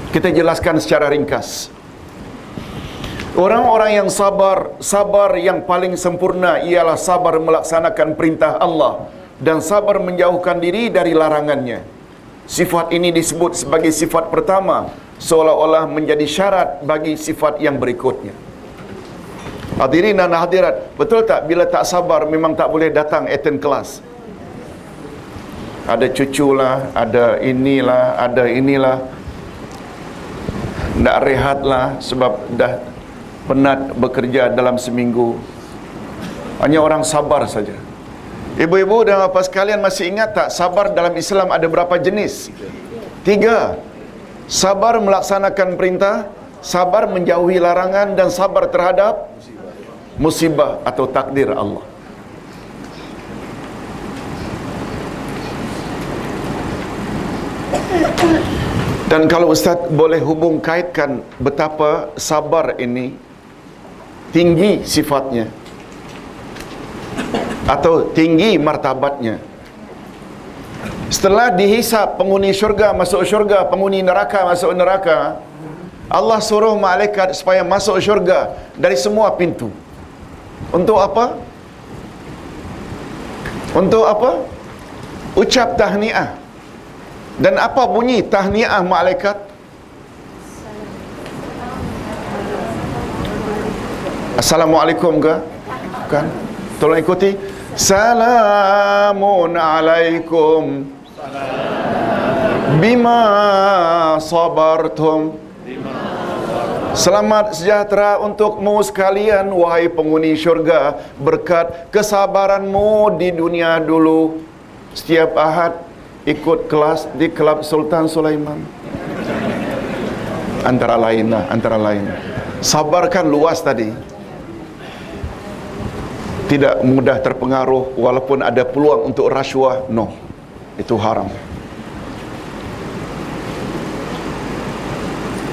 Kita jelaskan secara ringkas. Orang-orang yang sabar, sabar yang paling sempurna ialah sabar melaksanakan perintah Allah dan sabar menjauhkan diri dari larangannya. Sifat ini disebut sebagai sifat pertama, seolah-olah menjadi syarat bagi sifat yang berikutnya. Hadirin dan hadirat, betul tak bila tak sabar memang tak boleh datang attend kelas? Ada cuculah, ada inilah, nak rehatlah sebab dah penat bekerja dalam seminggu. Hanya orang sabar saja. Ibu-ibu dan bapa sekalian masih ingat tak sabar dalam Islam ada berapa jenis? 3. Sabar melaksanakan perintah, sabar menjauhi larangan, dan sabar terhadap musibah atau takdir Allah. Dan kalau Ustaz boleh hubung kaitkan betapa sabar ini tinggi sifatnya atau tinggi martabatnya. Setelah dihisap penghuni syurga masuk syurga, penghuni neraka masuk neraka, Allah suruh malaikat supaya masuk syurga dari semua pintu. Untuk apa? Untuk apa? Ucap tahniah. Dan apa bunyi tahniah malaikat? Assalamualaikum ke? Kan? Tolong ikuti. Salamun alaikum bima sabartum. Selamat sejahtera untukmu sekalian, wahai penghuni syurga, berkat kesabaranmu di dunia dulu. Setiap Ahad ikut kelas di Kelab Sultan Sulaiman. Antara lain. Sabar kan luas tadi. Tidak mudah terpengaruh walaupun ada peluang untuk rasuah. No, itu haram.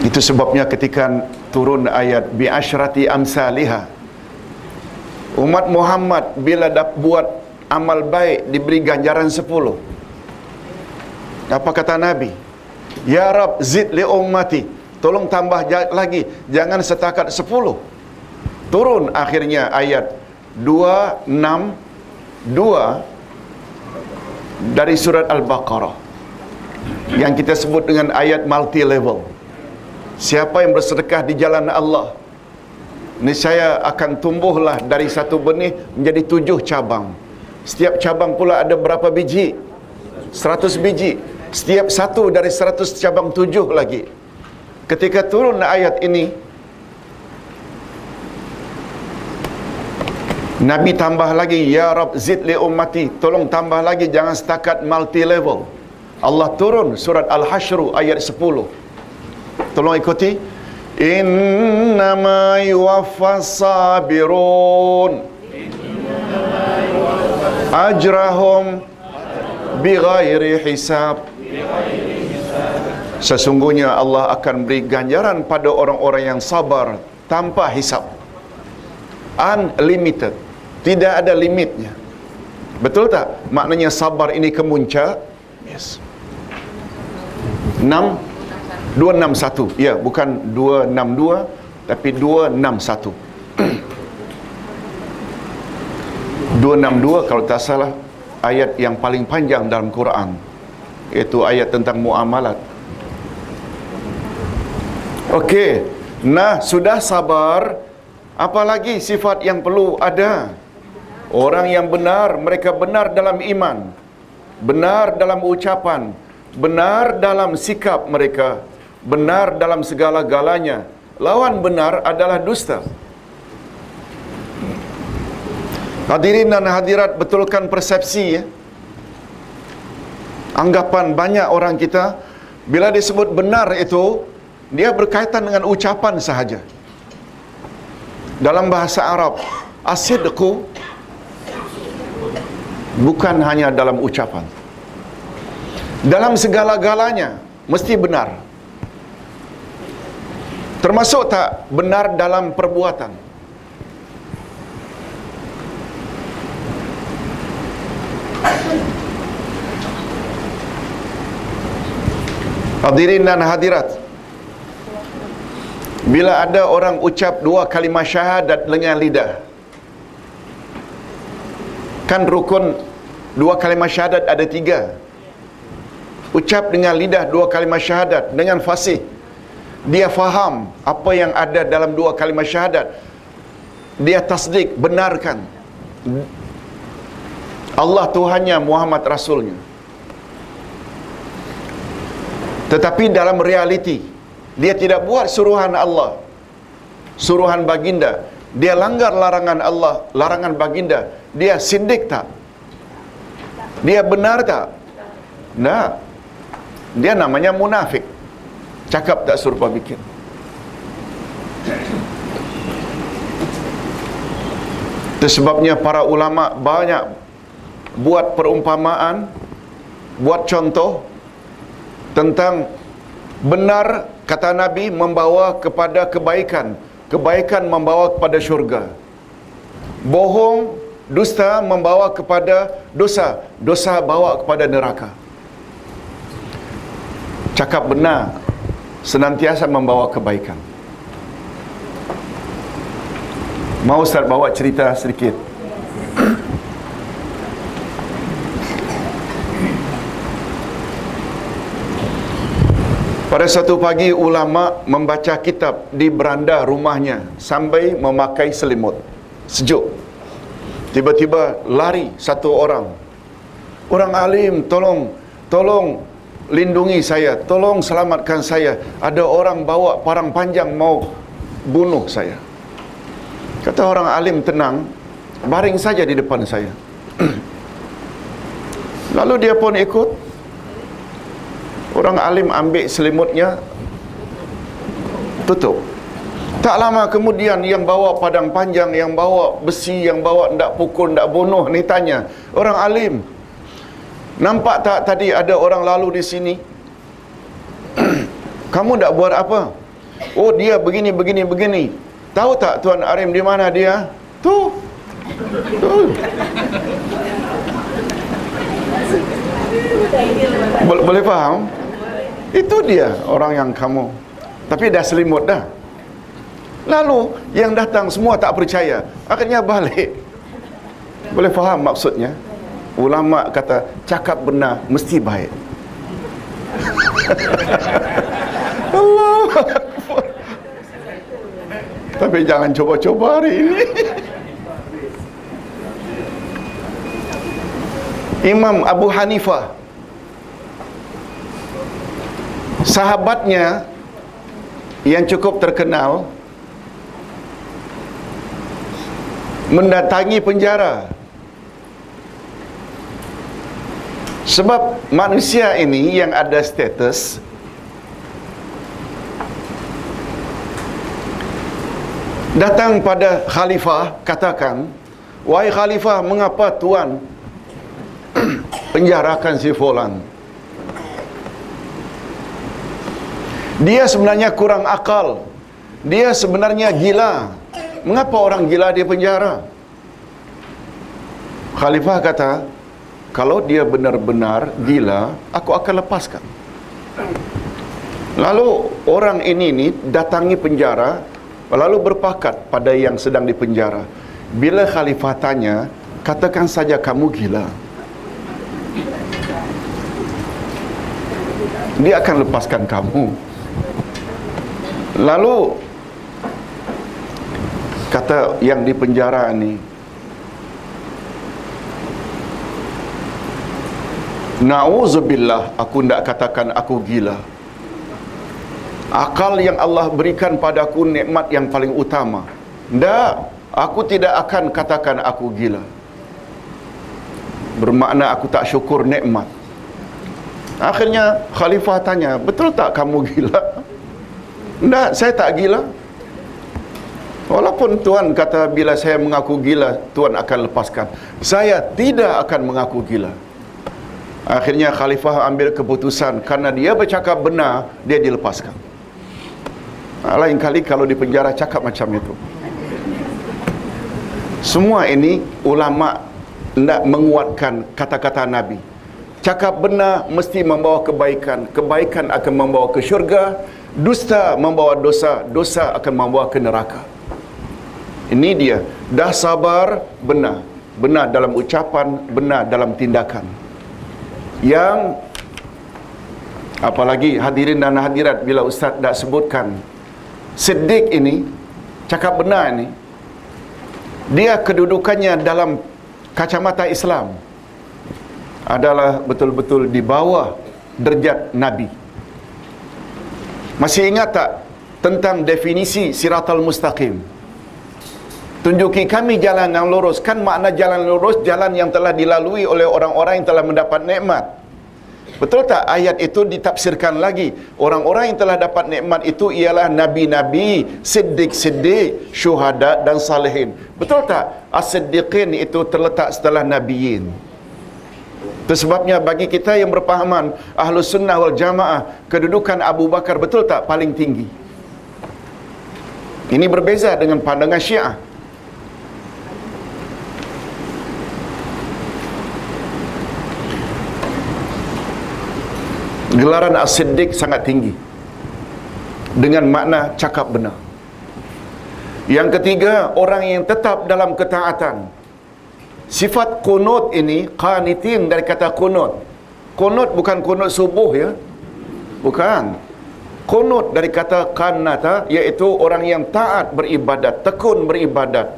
Itu sebabnya ketika turun ayat bi asyrati amsalihha, umat Muhammad bila buat amal baik diberi ganjaran 10. Apa kata Nabi? Ya Rab, zid li ummati, tolong tambah lagi, jangan setakat 10. turun akhirnya ayat 262 dari surat Al-Baqarah yang kita sebut dengan ayat multi level. Siapa yang bersedekah di jalan Allah, niscaya akan tumbuhlah dari satu benih menjadi 7 cabang. Setiap cabang pula ada berapa biji? 100 biji. Setiap satu dari 100 cabang 7 lagi. Ketika turun ayat ini, Nabi tambah lagi, ya Rab zid li ummati, tolong tambah lagi, jangan setakat multi level. Allah turun surat Al-Hasyr ayat 10. Tolong ikuti. Innama yuwaffas sabirun ajrahum bighairi hisab. Sesungguhnya Allah akan beri ganjaran pada orang-orang yang sabar tanpa hisab. Unlimited, tidak ada limitnya. Betul tak? Maknanya sabar ini kemunca. Yes. 261. Ya, bukan 262 tapi 261. 262 kalau tak salah ayat yang paling panjang dalam Quran, iaitu ayat tentang muamalat. Okey. Nah, sudah sabar, apa lagi sifat yang perlu ada? Orang yang benar, mereka benar dalam iman, benar dalam ucapan, benar dalam sikap mereka, benar dalam segala-galanya. Lawan benar adalah dusta. Hadirin dan hadirat, betulkan persepsi ya. Anggapan banyak orang kita, bila disebut benar itu, dia berkaitan dengan ucapan sahaja. Dalam bahasa Arab, as-sidqu bukan hanya dalam ucapan. Dalam segala-galanya mesti benar. Termasuk tak benar dalam perbuatan. Hadirin dan hadirat, bila ada orang ucap 2 kalimah syahadat dengan lidah, kan rukun 2 kalimah syahadat ada 3. Ucap dengan lidah 2 kalimah syahadat dengan fasih, dia faham apa yang ada dalam 2 kalimah syahadat, dia tasdik, benarkan Allah Tuhannya, Muhammad Rasulnya. Tetapi dalam realiti dia tidak buat suruhan Allah, suruhan baginda, dia langgar larangan Allah, larangan baginda, dia sindik tak? Dia benar tak? Nah, dia namanya munafik. Cakap tak serupa bikin. Itu sebabnya para ulama banyak buat perumpamaan, buat contoh tentang benar, kata Nabi, membawa kepada kebaikan, kebaikan membawa kepada syurga. Bohong, dusta membawa kepada dosa, dosa bawa kepada neraka. Cakap benar senantiasa membawa kebaikan. Mau Ustaz bawa cerita sedikit? Pada satu pagi, ulama membaca kitab di beranda rumahnya sambil memakai selimut. Sejuk. Tiba-tiba lari satu orang. Orang alim, tolong lindungi saya, tolong selamatkan saya. Ada orang bawa parang panjang mau bunuh saya. Kata orang alim, tenang, baring saja di depan saya. Lalu dia pun ikut. Orang alim ambil selimutnya, tutup. Tak lama kemudian yang bawa padang panjang, yang bawa besi, yang bawa ndak pukul, ndak bunuh ni tanya, orang alim, nampak tak tadi ada orang lalu di sini? Kamu ndak buat apa? Oh, dia begini. Tahu tak Tuan Arim di mana dia? Tu. Boleh faham? Itu dia orang yang kamu. Tapi dah selimut dah. Lalu yang datang semua tak percaya, akhirnya balik. Boleh faham maksudnya? Ulama kata cakap benar mesti baik. Allah Akbar. Tapi jangan coba-coba hari ini. Imam Abu Hanifah, sahabatnya yang cukup terkenal, mendatangi penjara. Sebab manusia ini yang ada status, datang pada khalifah, katakan, "Wahai khalifah, mengapa tuan penjarakan si fulan? Dia sebenarnya kurang akal. Dia sebenarnya gila. Mengapa orang gila dia penjara?" Khalifah kata, "Kalau dia benar-benar gila, aku akan lepaskan." Lalu orang ini datangi penjara, lalu berpakat pada yang sedang dipenjara. Bila khalifah tanya, katakan saja kamu gila. Dia akan lepaskan kamu. Lalu kata yang di penjara ni, "Na'udzubillah, aku tidak katakan aku gila. Akal yang Allah berikan padaku nikmat yang paling utama. Tak, aku tidak akan katakan aku gila. Bermakna aku tak syukur nikmat." Akhirnya khalifah tanya, "Betul tak kamu gila?" "Tak, saya tak gila. Walaupun Tuan kata bila saya mengaku gila, Tuan akan lepaskan. Saya tidak akan mengaku gila." Akhirnya khalifah ambil keputusan, karena dia bercakap benar, dia dilepaskan. Lain kali kalau di penjara cakap macam itu. Semua ini ulama nak menguatkan kata-kata Nabi. Cakap benar mesti membawa kebaikan. Kebaikan akan membawa ke syurga. Dusta membawa dosa. Dosa akan membawa ke neraka. Ini dia. Dah sabar, benar. Benar dalam ucapan, benar dalam tindakan. Yang apalagi hadirin dan hadirat, bila Ustaz dah sebutkan Siddiq ini, cakap benar ini, dia kedudukannya dalam kacamata Islam adalah betul-betul di bawah derajat Nabi. Masih ingat tak tentang definisi siratal mustaqim? Tunjuki kami jalan yang lurus. Kan makna jalan lurus, jalan yang telah dilalui oleh orang-orang yang telah mendapat nikmat. Betul tak ayat itu ditafsirkan lagi? Orang-orang yang telah dapat nikmat itu ialah nabi-nabi, siddiq-siddiq, syuhada dan salihin. Betul tak? As-siddiqin itu terletak setelah nabiyin. Itu sebabnya bagi kita yang berpahaman Ahlus Sunnah wal Jamaah, kedudukan Abu Bakar betul tak paling tinggi? Ini berbeza dengan pandangan Syiah. Gelaran As-Siddiq sangat tinggi dengan makna cakap benar. Yang ketiga, orang yang tetap dalam ketaatan. Sifat qunut ini, qanitin dari kata qunut. Qunut bukan qunut subuh ya. Bukan. Qunut dari kata qanata, iaitu orang yang taat beribadat, tekun beribadat.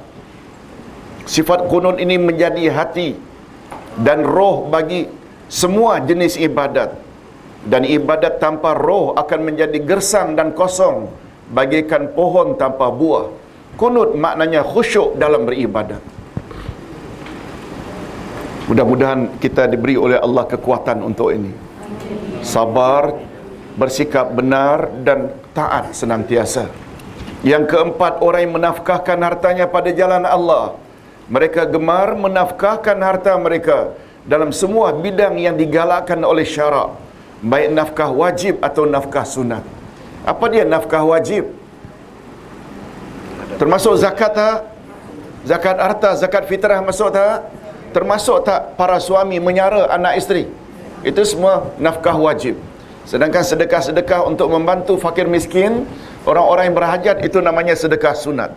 Sifat qunut ini menjadi hati dan roh bagi semua jenis ibadat. Dan ibadat tanpa roh akan menjadi gersang dan kosong, bagaikan pohon tanpa buah. Qunut maknanya khusyuk dalam beribadat. Mudah-mudahan kita diberi oleh Allah kekuatan untuk ini. Sabar, bersikap benar dan taat senantiasa. Yang keempat, orang yang menafkahkan hartanya pada jalan Allah. Mereka gemar menafkahkan harta mereka dalam semua bidang yang digalakkan oleh syarak, baik nafkah wajib atau nafkah sunat. Apa dia nafkah wajib? Termasuk zakat tak? Zakat harta, zakat fitrah masuk tak? Termasuk tak para suami menyara anak isteri? Itu semua nafkah wajib. Sedangkan sedekah-sedekah untuk membantu fakir miskin, Orang-orang yang berhajat itu namanya sedekah sunat.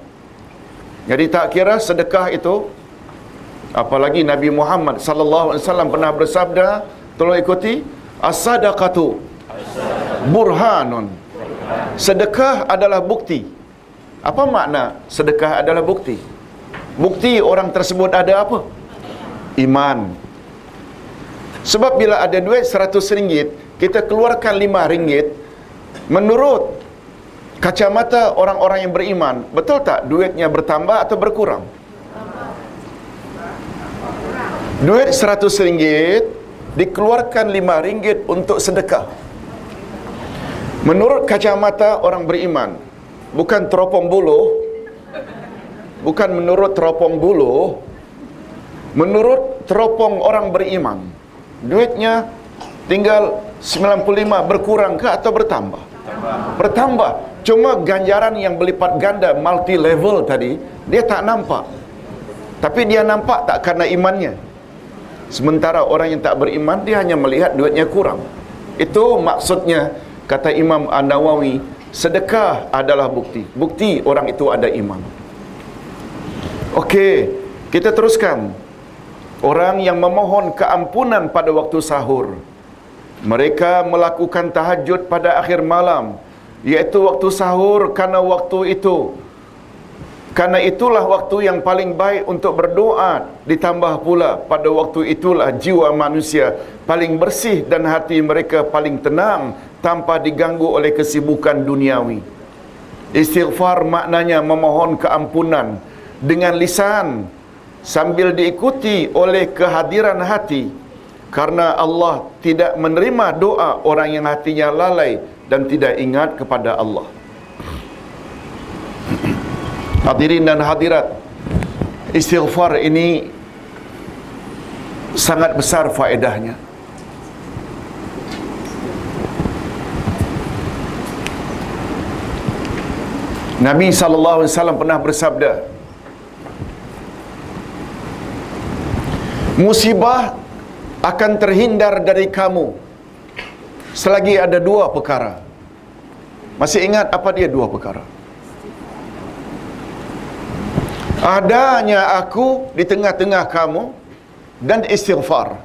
Jadi tak kira sedekah itu, apalagi Nabi Muhammad sallallahu alaihi wasallam pernah bersabda, tolong ikuti, as-sadaqatu burhanun. Sedekah adalah bukti. Apa makna sedekah adalah bukti? Bukti orang tersebut ada apa? Iman. Sebab bila ada duit RM100, kita keluarkan RM5, menurut kacamata orang-orang yang beriman, betul tak duitnya bertambah atau berkurang? Duit RM100 dikeluarkan RM5 untuk sedekah. Menurut kacamata orang beriman, bukan teropong buluh, bukan menurut teropong buluh, menurut teropong orang beriman, duitnya tinggal 95, berkurang ke atau bertambah? Bertambah. Cuma ganjaran yang berlipat ganda multi level tadi, dia tak nampak. Tapi dia nampak tak karena imannya. Sementara orang yang tak beriman, dia hanya melihat duitnya kurang. Itu maksudnya, kata Imam An-Nawawi, sedekah adalah bukti. Bukti orang itu ada iman. Okey, kita teruskan. Orang yang memohon keampunan pada waktu sahur, mereka melakukan tahajud pada akhir malam, iaitu waktu sahur, karena itulah waktu yang paling baik untuk berdoa. Ditambah pula pada waktu itulah jiwa manusia paling bersih dan hati mereka paling tenang tanpa diganggu oleh kesibukan duniawi. Istighfar maknanya memohon keampunan dengan lisan sambil diikuti oleh kehadiran hati, karena Allah tidak menerima doa orang yang hatinya lalai dan tidak ingat kepada Allah. Hadirin dan hadirat, istighfar ini sangat besar faedahnya. Nabi SAW pernah bersabda, musibah akan terhindar dari kamu selagi ada dua perkara. Masih ingat apa dia dua perkara? Adanya aku di tengah-tengah kamu dan istighfar.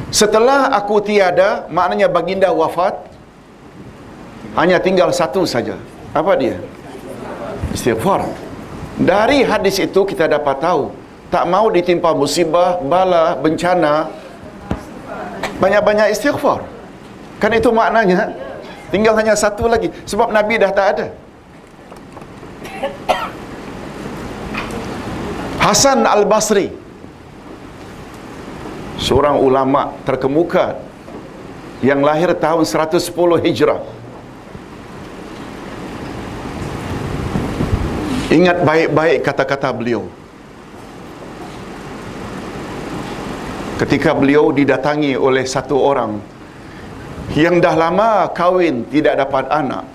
Setelah aku tiada, maknanya baginda wafat, hanya tinggal satu saja. Apa dia? Istighfar. Dari hadis itu kita dapat tahu, tak mau ditimpa musibah, bala, bencana, banyak-banyak istighfar. Kan itu maknanya, tinggal hanya satu lagi. Sebab Nabi dah tak ada. Hasan Al-Basri, seorang ulama terkemuka yang lahir tahun 110 Hijrah. Ingat baik-baik kata-kata beliau. Ketika beliau didatangi oleh satu orang yang dah lama kahwin tidak dapat anak,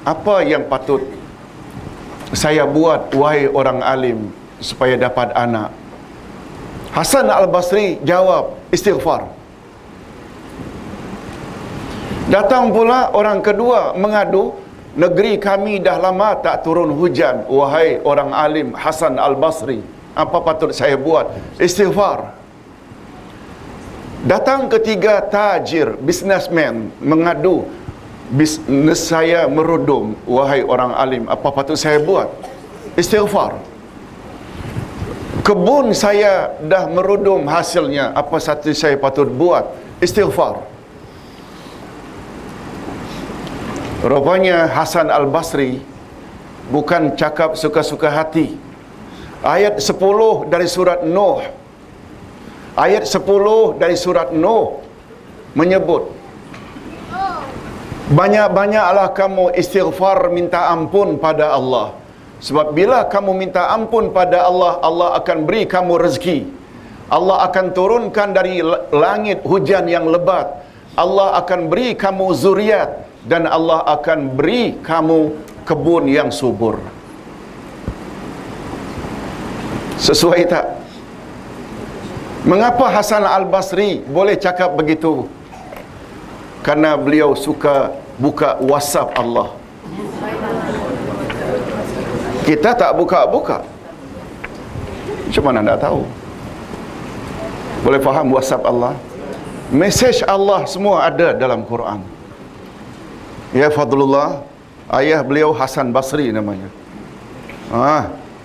apa yang patut saya buat, wahai orang alim, supaya dapat anak? Hasan Al-Basri jawab, istighfar. Datang pula orang kedua mengadu, negeri kami dah lama tak turun hujan, wahai orang alim Hasan Al-Basri, apa patut saya buat? Istighfar. Datang ketiga tajir, businessman mengadu, bisnes saya merudum, wahai orang alim, apa patut saya buat? Istighfar. Kebun saya dah merudum hasilnya, apa satu saya patut buat? Istighfar. Rupanya Hasan Al-Basri bukan cakap suka-suka hati. Ayat 10 dari surat Nuh, ayat 10 dari surat Nuh menyebut, banyak-banyaklah kamu istighfar, minta ampun pada Allah. Sebab bila kamu minta ampun pada Allah, Allah akan beri kamu rezeki. Allah akan turunkan dari langit hujan yang lebat. Allah akan beri kamu zuriat. Dan Allah akan beri kamu kebun yang subur. Sesuai tak? Mengapa Hasan Al-Basri boleh cakap begitu? Karena beliau suka buka WhatsApp Allah. Kita tak buka-buka. Macam mana nak tahu? Boleh faham WhatsApp Allah? Mesej Allah semua ada dalam Quran. Ya Fadlullah, ayah beliau Hasan Basri namanya.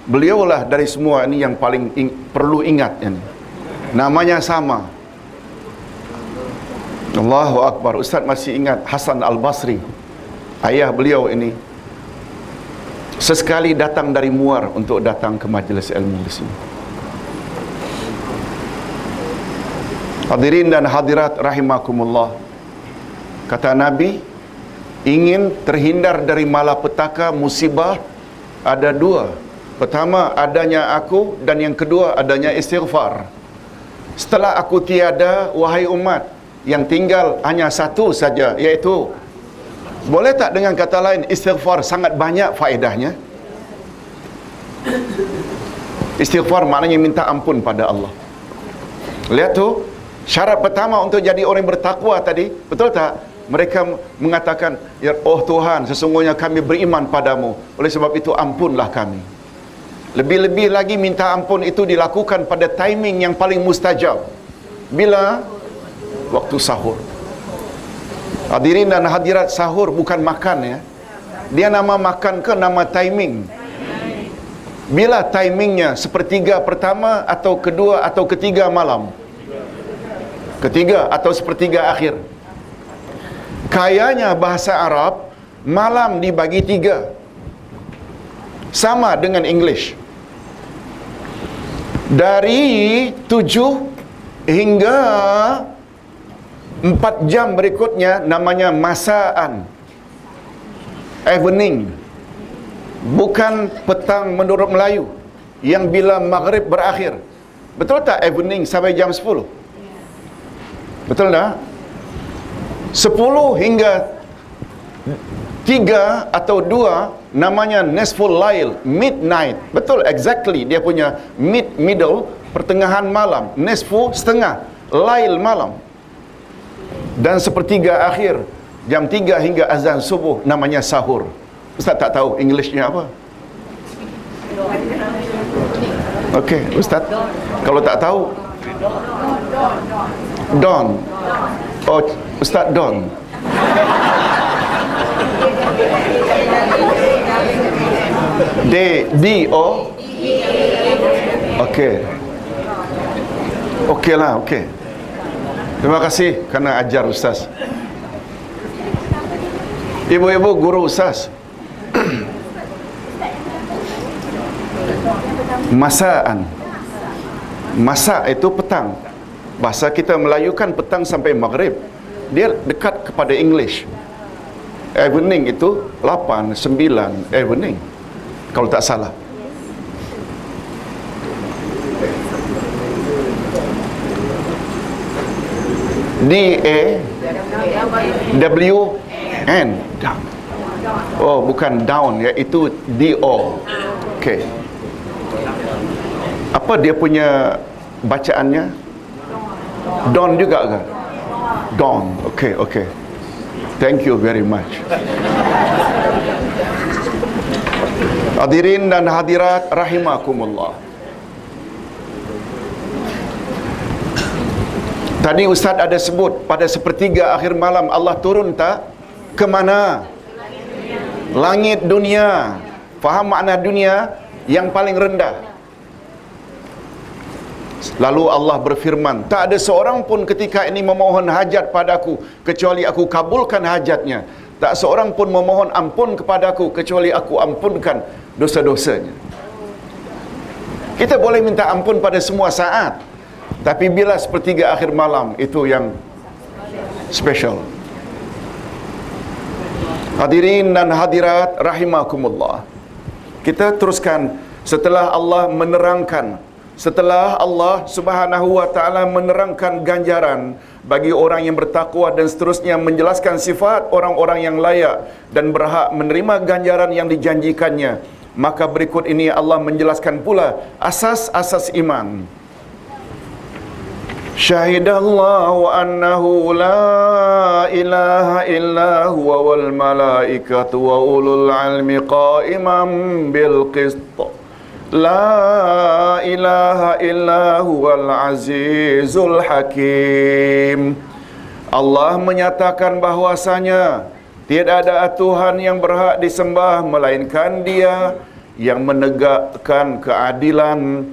Beliaulah dari semua ini yang paling perlu ingat ini. Namanya sama. Allahu Akbar. Ustaz masih ingat Hasan Al-Basri. Ayah beliau ini sesekali datang dari Muar untuk datang ke majlis ilmu di sini. Hadirin dan hadirat rahimakumullah. Kata Nabi, ingin terhindar dari malapetaka musibah ada dua. Pertama, adanya aku, dan yang kedua adanya istighfar. Setelah aku tiada, wahai umat, yang tinggal hanya satu saja, iaitu, boleh tak dengan kata lain, istighfar sangat banyak faedahnya. Istighfar maknanya minta ampun pada Allah. Lihat tu, syarat pertama untuk jadi orang bertakwa tadi, betul tak? Mereka mengatakan, ya oh Tuhan, sesungguhnya kami beriman padamu, oleh sebab itu ampunlah kami. Lebih-lebih lagi minta ampun itu dilakukan pada timing yang paling mustajab. Bila? Waktu sahur. Hadirin dan hadirat, sahur bukan makan ya. Dia nama makan ke nama timing? Bila timingnya? Sepertiga pertama atau kedua atau ketiga malam? Ketiga atau sepertiga akhir. Kayanya bahasa Arab, malam dibagi tiga. Sama dengan English. Dari 7 hingga 4 jam berikutnya namanya masaan, evening. Bukan petang menurut Melayu yang bila maghrib berakhir. Betul tak evening sampai jam 10? Betul tak? 10 hingga 3 atau 2 namanya nisful lail, midnight. Betul, exactly. Dia punya middle, pertengahan malam. Nisfu, setengah. Lail, malam. Dan sepertiga akhir, jam 3 hingga azan subuh, namanya sahur. Ustaz tak tahu Englishnya apa? Okey, Ustaz. Kalau tak tahu, Dawn. Oh, Ustaz Dawn. D-O. Okey. Okeylah, okey. Terima kasih kerana ajar Ustaz. Ibu-ibu guru Ustaz. Masaan. Masak itu petang. Bahasa kita Melayu kan petang sampai maghrib. Dia dekat kepada English. Evening itu 8, 9 evening, kalau tak salah. D-A-W-N. Oh, bukan down ya, itu D-O. Okey. Apa dia punya bacaannya? Dawn juga ke? Dawn. Okey, okey. Thank you very much. Hadirin dan hadirat rahimakumullah. Tadi Ustaz ada sebut pada sepertiga akhir malam Allah turun tak? Ke mana? Langit dunia. Faham makna dunia? Yang paling rendah. Lalu Allah berfirman, tak ada seorang pun ketika ini memohon hajat padaku kecuali aku kabulkan hajatnya. Tak seorang pun memohon ampun kepadaku kecuali aku ampunkan dosa-dosanya. Kita boleh minta ampun pada semua saat, tapi bila sepertiga akhir malam, itu yang special. Hadirin dan hadirat rahimakumullah. Kita teruskan setelah Allah menerangkan, setelah Allah Subhanahu wa taala menerangkan ganjaran bagi orang yang bertakwa dan seterusnya menjelaskan sifat orang-orang yang layak dan berhak menerima ganjaran yang dijanjikannya, maka berikut ini Allah menjelaskan pula asas-asas iman. Syahidallahu annahu la ilaha illa huwa wal malaikatu wa ulul ilmi qa'iman bil qist. La ilaha illa huwal azizul hakim. Allah menyatakan bahwasanya tiada ada Tuhan yang berhak disembah melainkan Dia yang menegakkan keadilan.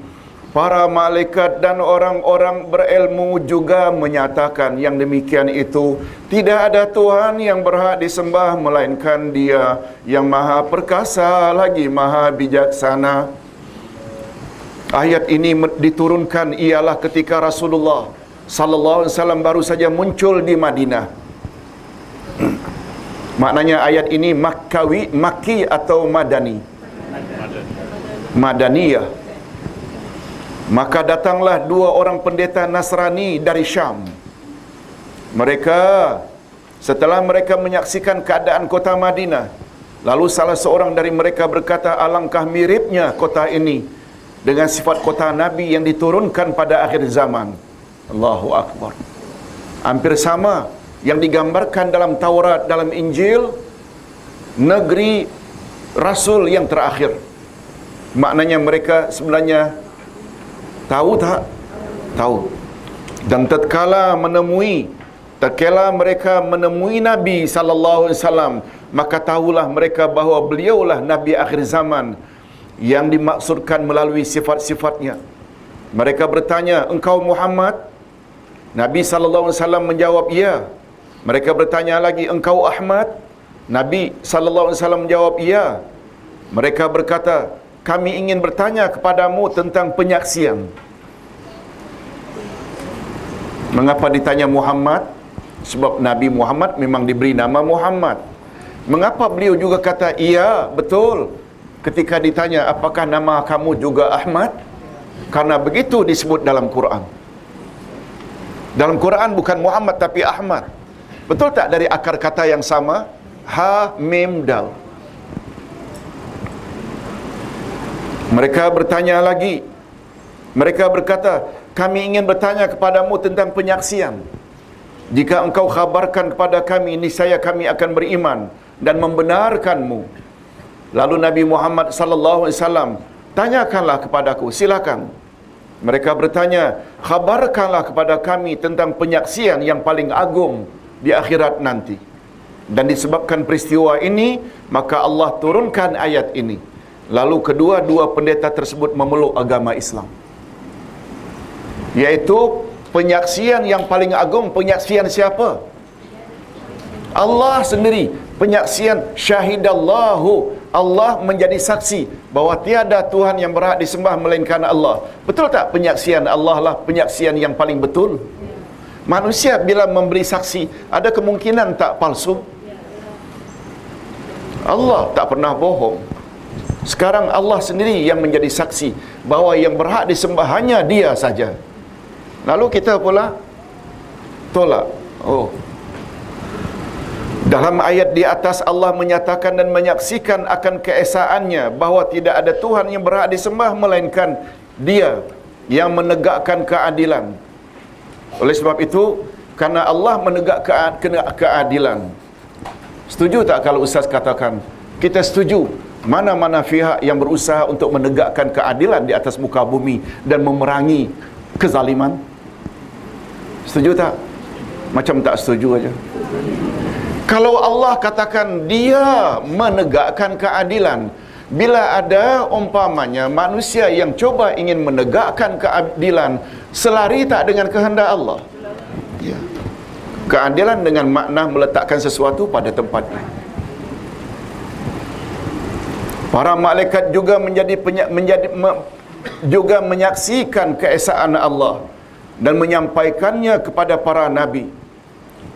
Para malaikat dan orang-orang berilmu juga menyatakan yang demikian itu. Tidak ada Tuhan yang berhak disembah melainkan Dia yang maha perkasa lagi maha bijaksana. Ayat ini diturunkan ialah ketika Rasulullah sallallahu alaihi wasallam baru saja muncul di Madinah. Maknanya ayat ini Makki atau Madani? Madaniyah. Maka datanglah dua orang pendeta Nasrani dari Syam. Mereka setelah mereka menyaksikan keadaan kota Madinah, lalu salah seorang dari mereka berkata, alangkah miripnya kota ini dengan sifat kota Nabi yang diturunkan pada akhir zaman. Allahu Akbar. Hampir sama yang digambarkan dalam Taurat, dalam Injil, negeri Rasul yang terakhir. Maknanya mereka sebenarnya tahu tak? Tahu. Dan tatkala mereka menemui Nabi sallallahu alaihi wasallam, maka tahulah mereka bahawa beliaulah Nabi akhir zaman yang dimaksudkan melalui sifat-sifatnya. Mereka bertanya, engkau Muhammad? Nabi sallallahu alaihi wasallam menjawab, ya. Mereka bertanya lagi, engkau Ahmad? Nabi sallallahu alaihi wasallam menjawab, ya. Mereka berkata, kami ingin bertanya kepadamu tentang penyaksian. Mengapa ditanya Muhammad? Sebab Nabi Muhammad memang diberi nama Muhammad. Mengapa beliau juga kata, iya, betul. Ketika ditanya, apakah nama kamu juga Ahmad? Karena begitu disebut dalam Quran. Dalam Quran bukan Muhammad tapi Ahmad. Betul tak dari akar kata yang sama? Ha, mim, dal. Mereka bertanya lagi. Mereka berkata, kami ingin bertanya kepadamu tentang penyaksian. Jika engkau khabarkan kepada kami, niscaya kami akan beriman dan membenarkanmu. Lalu Nabi Muhammad sallallahu alaihi wasallam, tanyakanlah kepadaku, silakan. Mereka bertanya, khabarkanlah kepada kami tentang penyaksian yang paling agung di akhirat nanti. Dan disebabkan peristiwa ini, maka Allah turunkan ayat ini. Lalu kedua-dua pendeta tersebut memeluk agama Islam. Iaitu penyaksian yang paling agung, penyaksian siapa? Allah sendiri. Penyaksian syahidallahu, Allah menjadi saksi bahawa tiada Tuhan yang berhak disembah melainkan Allah. Betul tak penyaksian Allah lah penyaksian yang paling betul? Manusia bila memberi saksi, ada kemungkinan tak palsu? Allah tak pernah bohong. Sekarang Allah sendiri yang menjadi saksi bahawa yang berhak disembah hanya Dia saja. Lalu kita pula tolak. Oh, dalam ayat di atas Allah menyatakan dan menyaksikan akan keesaannya bahawa tidak ada Tuhan yang berhak disembah melainkan Dia yang menegakkan keadilan. Oleh sebab itu, karena Allah menegakkan keadilan, setuju tak kalau Ustaz katakan kita setuju mana-mana pihak yang berusaha untuk menegakkan keadilan di atas muka bumi dan memerangi kezaliman? Setuju tak? Macam tak setuju aja. Kalau Allah katakan Dia menegakkan keadilan, bila ada umpamanya manusia yang coba ingin menegakkan keadilan, selari tak dengan kehendak Allah? Ya. Keadilan dengan makna meletakkan sesuatu pada tempatnya. Para malaikat juga juga menyaksikan keesaan Allah dan menyampaikannya kepada para nabi.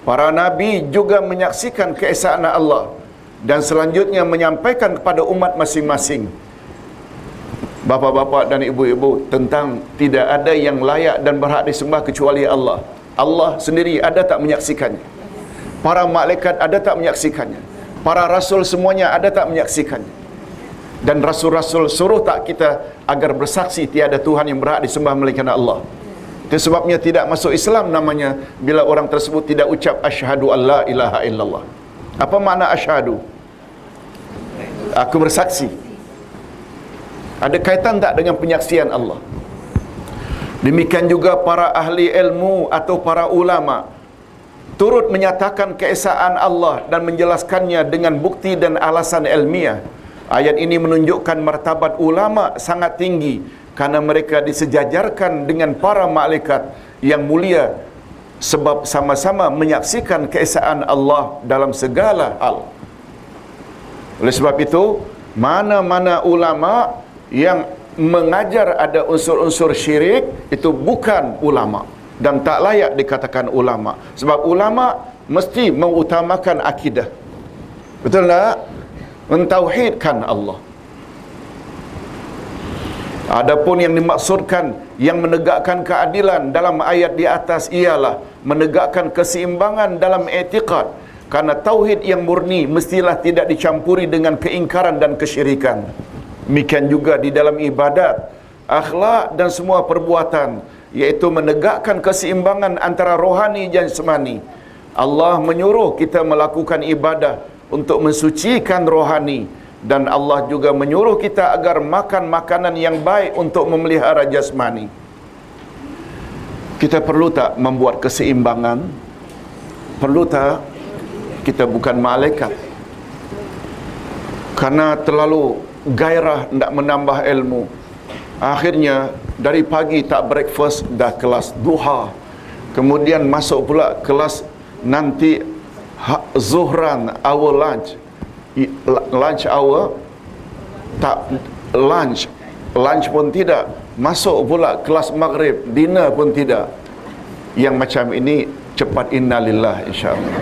Para nabi juga menyaksikan keesaan Allah dan selanjutnya menyampaikan kepada umat masing-masing, bapa-bapa dan ibu-ibu, tentang tidak ada yang layak dan berhak disembah kecuali Allah. Allah sendiri ada tak menyaksikannya? Para malaikat ada tak menyaksikannya? Para rasul semuanya ada tak menyaksikannya? Dan rasul-rasul suruh tak kita agar bersaksi tiada Tuhan yang berhak disembah melainkan Allah? Itu sebabnya tidak masuk Islam namanya bila orang tersebut tidak ucap asyhadu alla ilaha illallah. Apa makna asyhadu? Aku bersaksi. Ada kaitan tak dengan penyaksian Allah? Demikian juga para ahli ilmu atau para ulama turut menyatakan keesaan Allah dan menjelaskannya dengan bukti dan alasan ilmiah. Ayat ini menunjukkan martabat ulama sangat tinggi karena mereka disejajarkan dengan para malaikat yang mulia sebab sama-sama menyaksikan keesaan Allah dalam segala hal. Oleh sebab itu, mana-mana ulama yang mengajar ada unsur-unsur syirik itu bukan ulama dan tak layak dikatakan ulama. Sebab ulama mesti mengutamakan akidah. Betul tak? Mentauhidkan Allah. Adapun yang dimaksudkan yang menegakkan keadilan dalam ayat di atas ialah menegakkan keseimbangan dalam i'tiqad. Karena tauhid yang murni mestilah tidak dicampuri dengan keingkaran dan kesyirikan. Demikian juga di dalam ibadat, akhlak dan semua perbuatan, iaitu menegakkan keseimbangan antara rohani dan jasmani. Allah menyuruh kita melakukan ibadah untuk mensucikan rohani, dan Allah juga menyuruh kita agar makan makanan yang baik untuk memelihara jasmani. Kita perlu tak membuat keseimbangan? Perlu tak? Kita bukan malaikat. Karena terlalu gairah nak menambah ilmu, akhirnya dari pagi tak breakfast dah kelas duha, kemudian masuk pula kelas nanti zuhran, our lunch hour, tak lunch pun tidak, masuk pula kelas maghrib, dinner pun tidak. Yang macam ini cepat innalillah insya-Allah.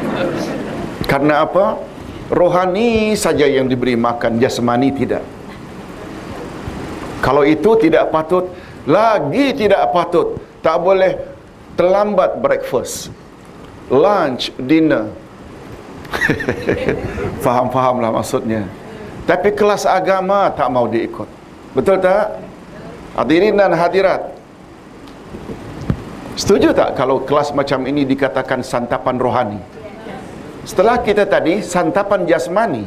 Karena apa? Rohani saja yang diberi makan, jasmani tidak. Kalau itu tidak patut, lagi tidak patut. Tak boleh terlambat breakfast, lunch, dinner. Faham-fahamlah maksudnya. Tapi kelas agama tak mau diikut. Betul tak? Hadirin dan hadirat, setuju tak kalau kelas macam ini dikatakan santapan rohani? Setelah kita tadi santapan jasmani,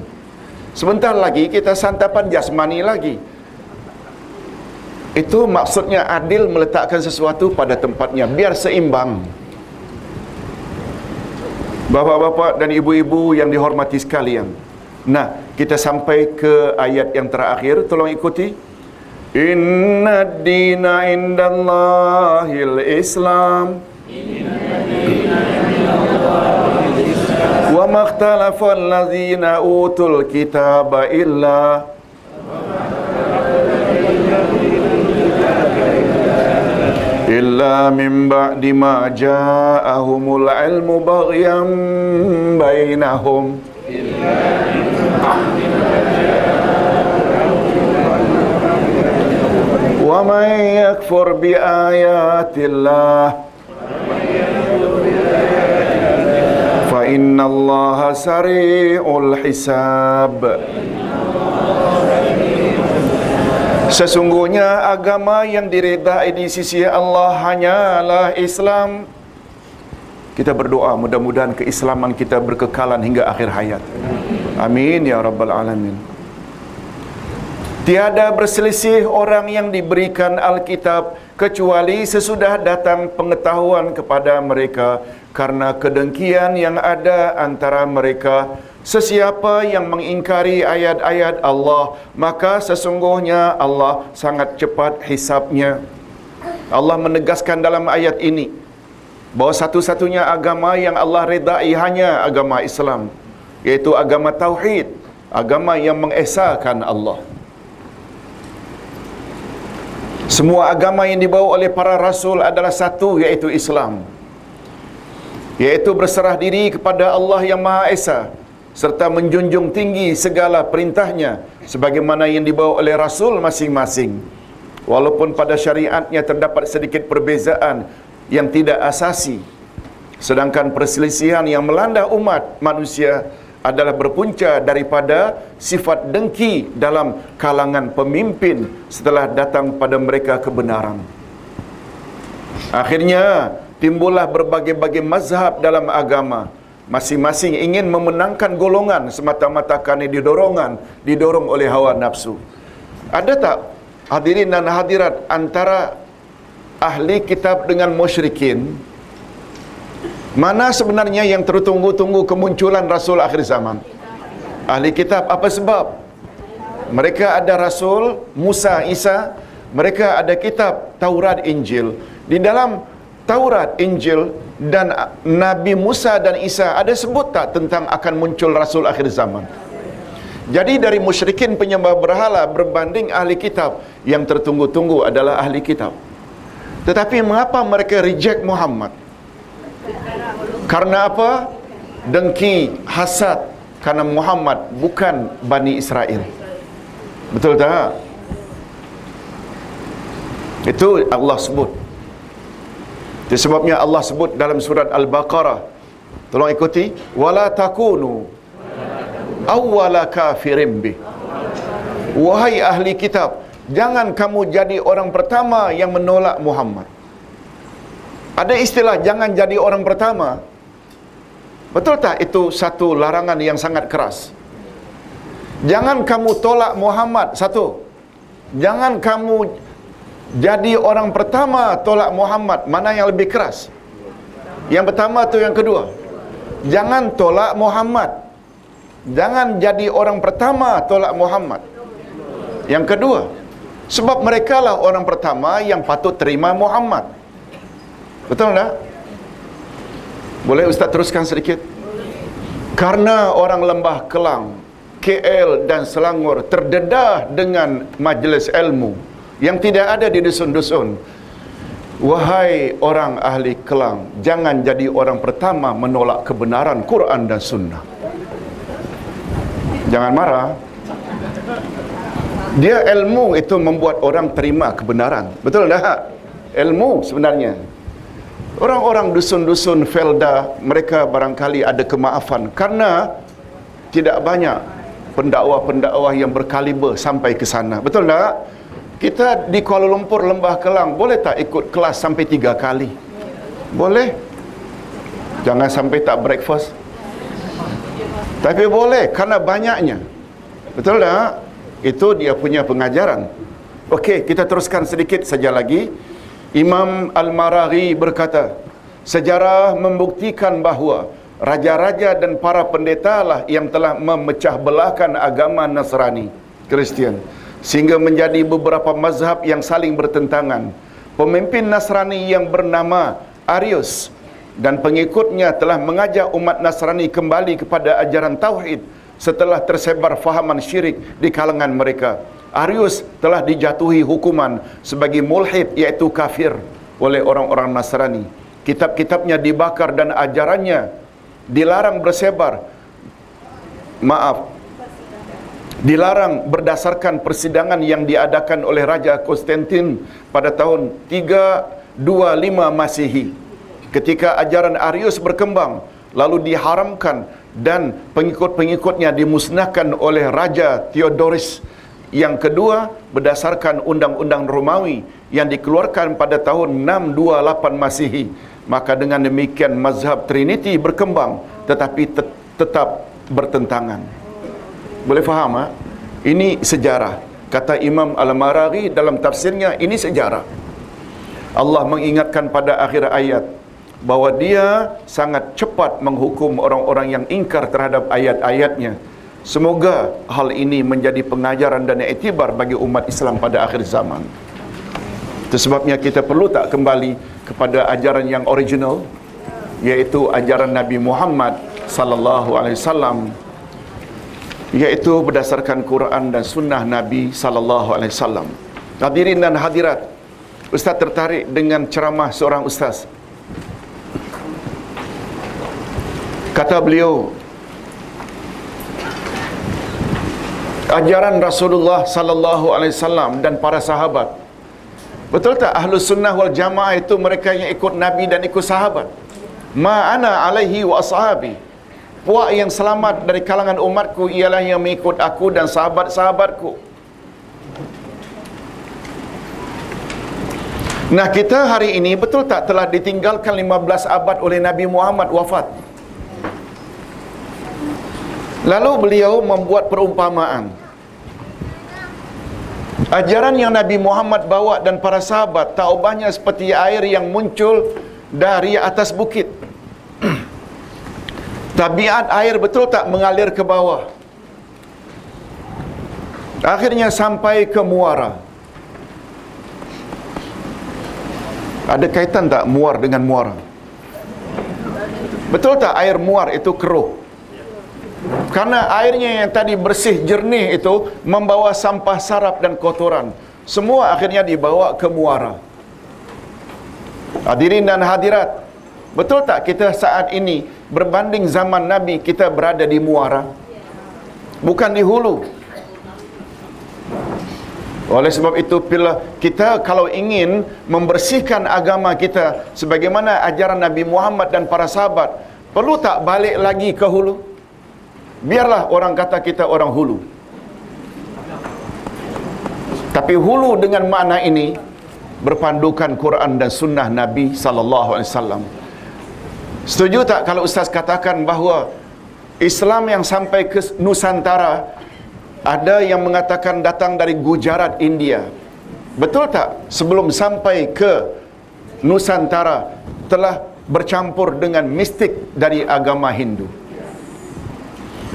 sebentar lagi kita santapan jasmani lagi. Itu maksudnya adil, meletakkan sesuatu pada tempatnya biar seimbang. Bapa-bapa dan ibu-ibu yang dihormati sekalian. Nah, kita sampai ke ayat yang terakhir, tolong ikuti. Inna dina indallahil Islam. Wa makhtalafa allazina utul kitaba illa min ba'di ma ja'ahumul ilmu baghyan bainahum. Wa man yakfur bi ayatillah fa innallaha sari'ul hisab. Sesungguhnya agama yang diredai di sisi Allah hanyalah Islam. Kita berdoa mudah-mudahan keislaman kita berkekalan hingga akhir hayat. Amin ya rabbal alamin. Tiada berselisih orang yang diberikan Alkitab kecuali sesudah datang pengetahuan kepada mereka karena kedengkian yang ada antara mereka. Sesiapa yang mengingkari ayat-ayat Allah, maka sesungguhnya Allah sangat cepat hisabnya. Allah menegaskan dalam ayat ini bahawa satu-satunya agama yang Allah redai hanya agama Islam, iaitu agama Tauhid, agama yang mengesahkan Allah. Semua agama yang dibawa oleh para Rasul adalah satu, iaitu Islam, iaitu berserah diri kepada Allah yang Maha Esa serta menjunjung tinggi segala perintahnya sebagaimana yang dibawa oleh Rasul masing-masing. Walaupun pada syariatnya terdapat sedikit perbezaan yang tidak asasi, sedangkan perselisihan yang melanda umat manusia adalah berpunca daripada sifat dengki dalam kalangan pemimpin setelah datang pada mereka kebenaran. Akhirnya timbullah berbagai-bagai mazhab dalam agama. Masing-masing ingin memenangkan golongan semata-mata kerana didorong oleh hawa nafsu. Ada tak hadirin dan hadirat antara ahli kitab dengan musyrikin? Mana sebenarnya yang tertunggu-tunggu kemunculan Rasul akhir zaman? Ahli kitab. Apa sebab? Mereka ada Rasul Musa, Isa. Mereka ada kitab Taurat, Injil. Di dalam Taurat, Injil dan Nabi Musa dan Isa ada sebut tak tentang akan muncul Rasul akhir zaman? Jadi dari musyrikin penyembah berhala berbanding ahli kitab, yang tertunggu-tunggu adalah ahli kitab. Tetapi mengapa mereka reject Muhammad? Karena apa? Dengki, hasad, karena Muhammad bukan Bani Israel. Betul tak? Itu Allah sebut. Itu sebabnya Allah sebut dalam surat Al-Baqarah. Tolong ikuti. Wala takunu awwala kafirin bih. Wahai ahli kitab, jangan kamu jadi orang pertama yang menolak Muhammad. Ada istilah jangan jadi orang pertama. Betul tak? Itu satu larangan yang sangat keras. Jangan kamu tolak Muhammad. Satu. Jangan kamu jadi orang pertama tolak Muhammad. Mana yang lebih keras? Yang pertama atau yang kedua? Jangan tolak Muhammad. Jangan jadi orang pertama tolak Muhammad. Yang kedua, sebab mereka lah orang pertama yang patut terima Muhammad. Betul tak? Boleh Ustaz teruskan sedikit? Karena orang Lembah Kelang, KL dan Selangor terdedah dengan majlis ilmu yang tidak ada di dusun-dusun. Wahai orang ahli Kelang, jangan jadi orang pertama menolak kebenaran Quran dan Sunnah. Jangan marah. Dia ilmu itu membuat orang terima kebenaran. Betul tak? Ilmu sebenarnya. Orang-orang dusun-dusun Felda, mereka barangkali ada kemaafan karena tidak banyak pendakwah-pendakwah yang berkaliber sampai ke sana. Betul tak? Kita di Kuala Lumpur, Lembah Kelang, boleh tak ikut kelas sampai 3 kali? Boleh. Jangan sampai tak breakfast. Tapi boleh, karena banyaknya. Betul tak? Itu dia punya pengajaran. Okey, kita teruskan sedikit saja lagi. Imam Al-Maraghi berkata, sejarah membuktikan bahawa raja-raja dan para pendeta lah yang telah memecah belahkan agama Nasrani, Kristian, sehingga menjadi beberapa mazhab yang saling bertentangan. Pemimpin Nasrani yang bernama Arius dan pengikutnya telah mengajak umat Nasrani kembali kepada ajaran Tauhid setelah tersebar fahaman syirik di kalangan mereka. Arius telah dijatuhi hukuman sebagai mulhid, iaitu kafir, oleh orang-orang Nasrani. Kitab-kitabnya dibakar dan ajarannya dilarang bersebar. Dilarang berdasarkan persidangan yang diadakan oleh Raja Konstantin pada tahun 325 Masihi. Ketika ajaran Arius berkembang, lalu diharamkan dan pengikut-pengikutnya dimusnahkan oleh Raja Theodorus yang kedua berdasarkan undang-undang Romawi yang dikeluarkan pada tahun 628 Masihi. Maka dengan demikian mazhab Trinity berkembang tetapi tetap bertentangan. Boleh faham? Ini sejarah. Kata Imam Al-Maraghi dalam tafsirnya, ini sejarah. Allah mengingatkan pada akhir ayat bahawa dia sangat cepat menghukum orang-orang yang ingkar terhadap ayat-ayatnya. Semoga hal ini menjadi pengajaran dan iktibar bagi umat Islam pada akhir zaman. Itu sebabnya kita perlu tak kembali kepada ajaran yang original, iaitu ajaran Nabi Muhammad sallallahu alaihi wasallam, iaitu berdasarkan Quran dan sunnah Nabi sallallahu alaihi wasallam. Hadirin dan hadirat, Ustaz tertarik dengan ceramah seorang ustaz. Kata beliau, ajaran Rasulullah sallallahu alaihi wasallam dan para sahabat. Betul tak Ahlus Sunnah wal Jamaah itu mereka yang ikut Nabi dan ikut sahabat? Ma ana alaihi wa ashabi. Puak yang selamat dari kalangan umatku ialah yang mengikut aku dan sahabat-sahabatku. Nah, kita hari ini betul tak telah ditinggalkan 15 abad oleh Nabi Muhammad wafat. Lalu beliau membuat perumpamaan. Ajaran yang Nabi Muhammad bawa dan para sahabat tak ubahnya seperti air yang muncul dari atas bukit. Tabiat air betul tak mengalir ke bawah. Akhirnya sampai ke muara. Ada kaitan tak muar dengan muara? Betul tak air muar itu keruh? Karena airnya yang tadi bersih jernih itu membawa sampah sarap dan kotoran. Semua akhirnya dibawa ke muara. Hadirin dan hadirat, betul tak kita saat ini berbanding zaman Nabi kita berada di muara? Bukan di hulu. Oleh sebab itu, bila kita kalau ingin membersihkan agama kita sebagaimana ajaran Nabi Muhammad dan para sahabat, perlu tak balik lagi ke hulu? Biarlah orang kata kita orang hulu. Tapi hulu dengan makna ini berpandukan Quran dan sunnah Nabi sallallahu alaihi wasallam. Setuju tak kalau ustaz katakan bahawa Islam yang sampai ke Nusantara, ada yang mengatakan datang dari Gujarat, India. Betul tak? Sebelum sampai ke Nusantara telah bercampur dengan mistik dari agama Hindu.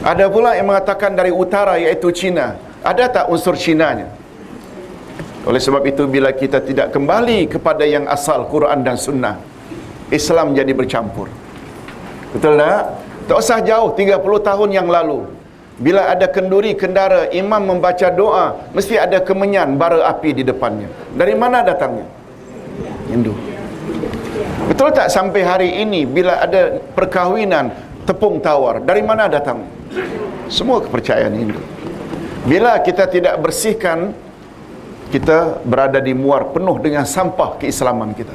Ada pula yang mengatakan dari utara, iaitu Cina. Ada tak unsur Cinanya? Oleh sebab itu, bila kita tidak kembali kepada yang asal Quran dan Sunnah, Islam jadi bercampur. Betul tak? Tak usah jauh, 30 tahun yang lalu, bila ada kenduri kendara, imam membaca doa, mesti ada kemenyan bara api di depannya. Dari mana datangnya? Hindu. Betul tak sampai hari ini bila ada perkahwinan tepung tawar, dari mana datang? Semua kepercayaan Hindu. Bila kita tidak bersihkan, kita berada di muar penuh dengan sampah keislaman kita.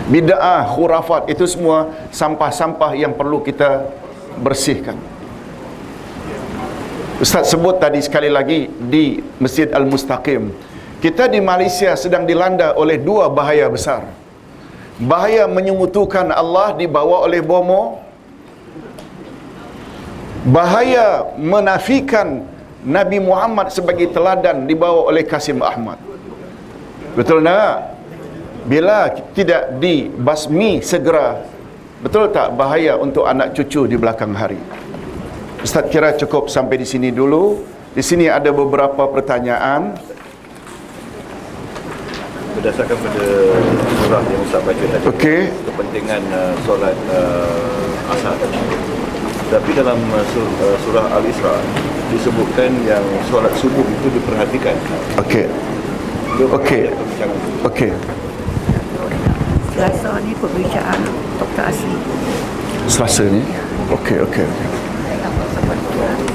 Bid'ah, khurafat, itu semua sampah-sampah yang perlu kita bersihkan. Ustaz sebut tadi sekali lagi di Masjid Al-Mustaqim, kita di Malaysia sedang dilanda oleh dua bahaya besar. Bahaya menyekutukan Allah dibawa oleh bomo, bahaya menafikan Nabi Muhammad sebagai teladan dibawa oleh Kasim Ahmad. Betul tak? Bila tidak dibasmi segera, betul tak bahaya untuk anak cucu di belakang hari? Ustaz kira cukup sampai di sini dulu. Di sini ada beberapa pertanyaan. Berdasarkan pada surah yang Ustaz baca tadi, Okey. kepentingan solat asar. Tapi dalam surah Al-Isra disebutkan yang solat subuh itu diperhatikan. Okey. Okey. Okey. Selasa ni pembicaraan Dr. Asli. Selasa ni? Okey, okey.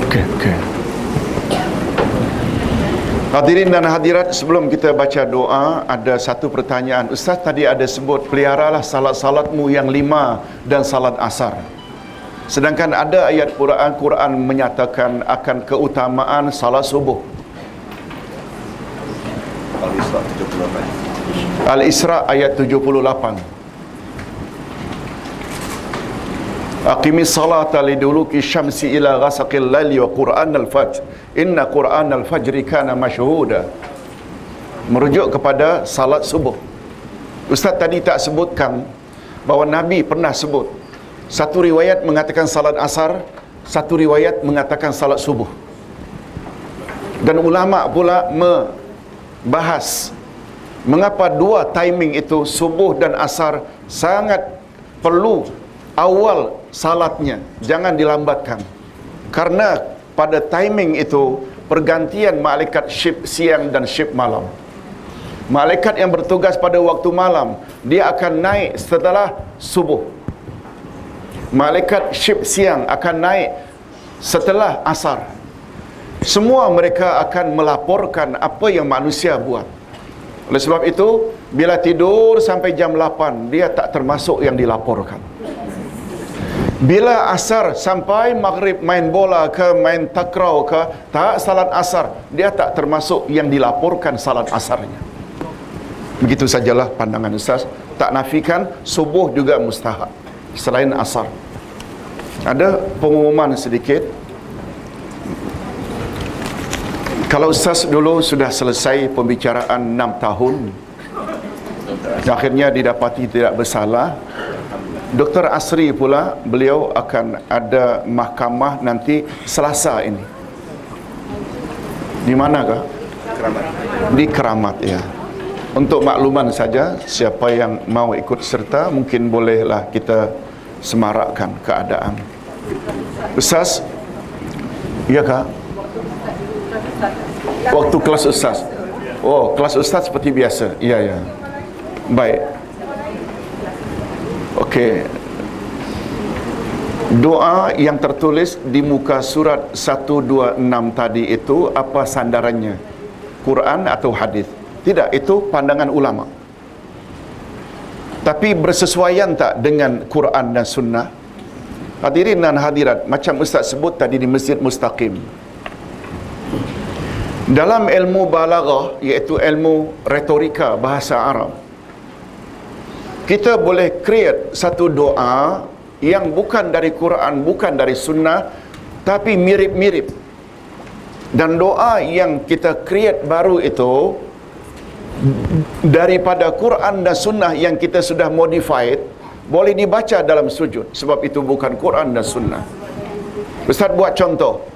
Okey, okey. Hadirin dan hadirat, sebelum kita baca doa, ada satu pertanyaan. Ustaz tadi ada sebut, peliharalah salat-salatmu yang 5 dan salat asar. Sedangkan ada ayat Quran menyatakan akan keutamaan salat subuh. Al-Isra 78. Al-Isra ayat 78. Aqimis salata liduluki syamsi ila ghasaqil laili wa Qur'anal fajr. Inna Qur'anal fajri kana mashhuda. Merujuk kepada salat subuh. Ustaz tadi tak sebutkan bahawa Nabi pernah sebut. Satu riwayat mengatakan salat asar, satu riwayat mengatakan salat subuh. Dan ulama pula membahas mengapa dua timing itu, subuh dan asar, sangat perlu awal salatnya, jangan dilambatkan. Karena pada timing itu pergantian malaikat shift siang dan shift malam. Malaikat yang bertugas pada waktu malam, dia akan naik setelah subuh. Malaikat shift siang akan naik setelah asar. Semua mereka akan melaporkan apa yang manusia buat. Oleh sebab itu, bila tidur sampai jam 8, dia tak termasuk yang dilaporkan. Bila asar sampai maghrib main bola ke, main takraw ke, tak salat asar, dia tak termasuk yang dilaporkan salat asarnya. Begitu sajalah pandangan Ustaz. Tak nafikan subuh juga mustahab selain asar. Ada pengumuman sedikit. Kalau Ustaz dulu sudah selesai pembicaraan 6 tahun, akhirnya didapati tidak bersalah, Dr. Asri pula, beliau akan ada mahkamah nanti Selasa ini. Di manakah? Keramat. Di Keramat, ya. Untuk makluman saja, siapa yang mau ikut serta mungkin bolehlah kita semarakkan keadaan. Ustaz, ya kak? Waktu kelas Ustaz. Oh, kelas Ustaz seperti biasa. Ya, ya. Baik. Okey. Doa yang tertulis di muka surat 126 tadi itu apa sandarannya? Quran atau hadis? Tidak, itu pandangan ulama. Tapi bersesuaian tak dengan Quran dan Sunnah? Hadirin dan hadirat, macam Ustaz sebut tadi di Masjid Mustaqim, dalam ilmu balaghah, iaitu ilmu retorika bahasa Arab, kita boleh create satu doa yang bukan dari Quran, bukan dari Sunnah, tapi mirip-mirip. Dan doa yang kita create baru itu daripada Quran dan Sunnah yang kita sudah modified, boleh dibaca dalam sujud, sebab itu bukan Quran dan Sunnah. Ustaz buat contoh.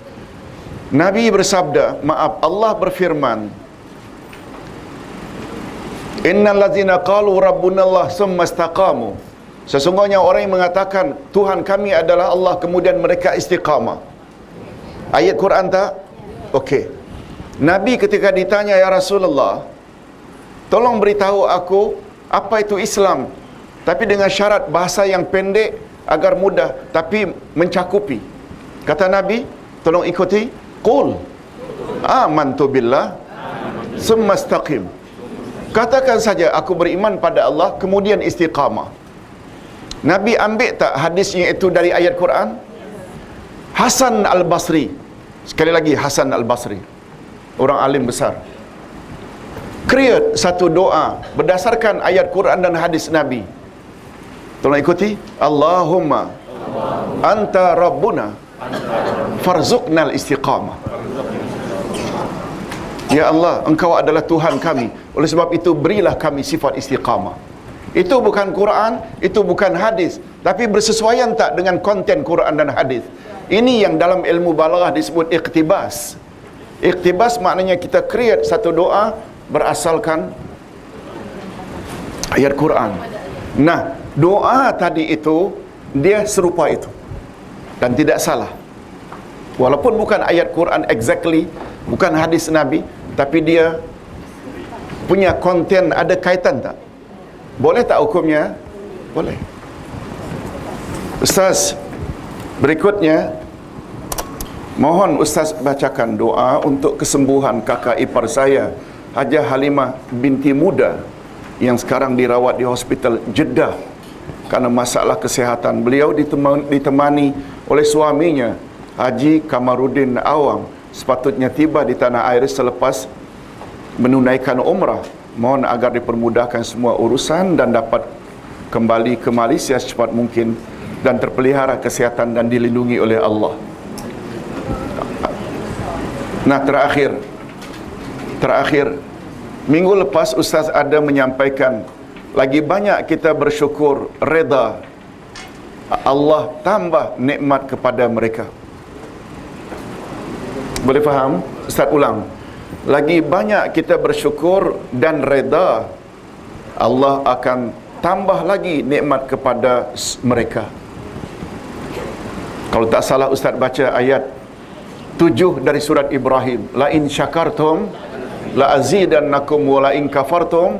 Nabi bersabda, Allah berfirman, Innal ladzina qalu rabbunallah summa istaqamu. Sesungguhnya orang yang mengatakan Tuhan kami adalah Allah, kemudian mereka istiqamah. Ayat Quran tak? Okey. Nabi ketika ditanya, ya Rasulullah, tolong beritahu aku apa itu Islam, tapi dengan syarat bahasa yang pendek agar mudah tapi mencakupi. Kata Nabi, tolong ikuti, qul amantu billah summa istaqim. Katakan saja aku beriman pada Allah, kemudian istiqamah. Nabi ambil tak hadisnya itu dari ayat Quran? Hasan Al-Basri, sekali lagi Hasan Al-Basri, orang alim besar, create satu doa berdasarkan ayat Quran dan hadis Nabi. Tolong ikuti. Allahumma anta rabbuna farzuqnal istiqamah. Ya Allah, engkau adalah Tuhan kami, oleh sebab itu berilah kami sifat istiqamah. Itu bukan Quran, itu bukan hadis, tapi bersesuaian tak dengan konten Quran dan hadis. Ini yang dalam ilmu balaghah disebut iqtibas. Iqtibas maknanya kita create satu doa berasalkan ayat Quran. Nah, doa tadi itu dia serupa itu dan tidak salah. Walaupun bukan ayat Quran exactly, bukan hadis Nabi, tapi dia punya konten, ada kaitan tak? Boleh tak hukumnya? Boleh. Ustaz, berikutnya mohon Ustaz bacakan doa untuk kesembuhan kakak ipar saya, Hajah Halimah binti Muda, yang sekarang dirawat di hospital Jeddah kerana masalah kesihatan. Beliau ditemani oleh suaminya, Haji Kamarudin Awang, sepatutnya tiba di tanah air selepas menunaikan umrah. Mohon agar dipermudahkan semua urusan dan dapat kembali ke Malaysia secepat mungkin dan terpelihara kesihatan dan dilindungi oleh Allah. Nah, terakhir minggu lepas Ustaz ada menyampaikan, lagi banyak kita bersyukur, reda Allah tambah nikmat kepada mereka. Boleh faham? Ustaz ulang. Lagi banyak kita bersyukur dan reda, Allah akan tambah lagi nikmat kepada mereka. Kalau tak salah Ustaz baca ayat 7 dari surat Ibrahim, la in syakartum la azidannakum wa la in kafartum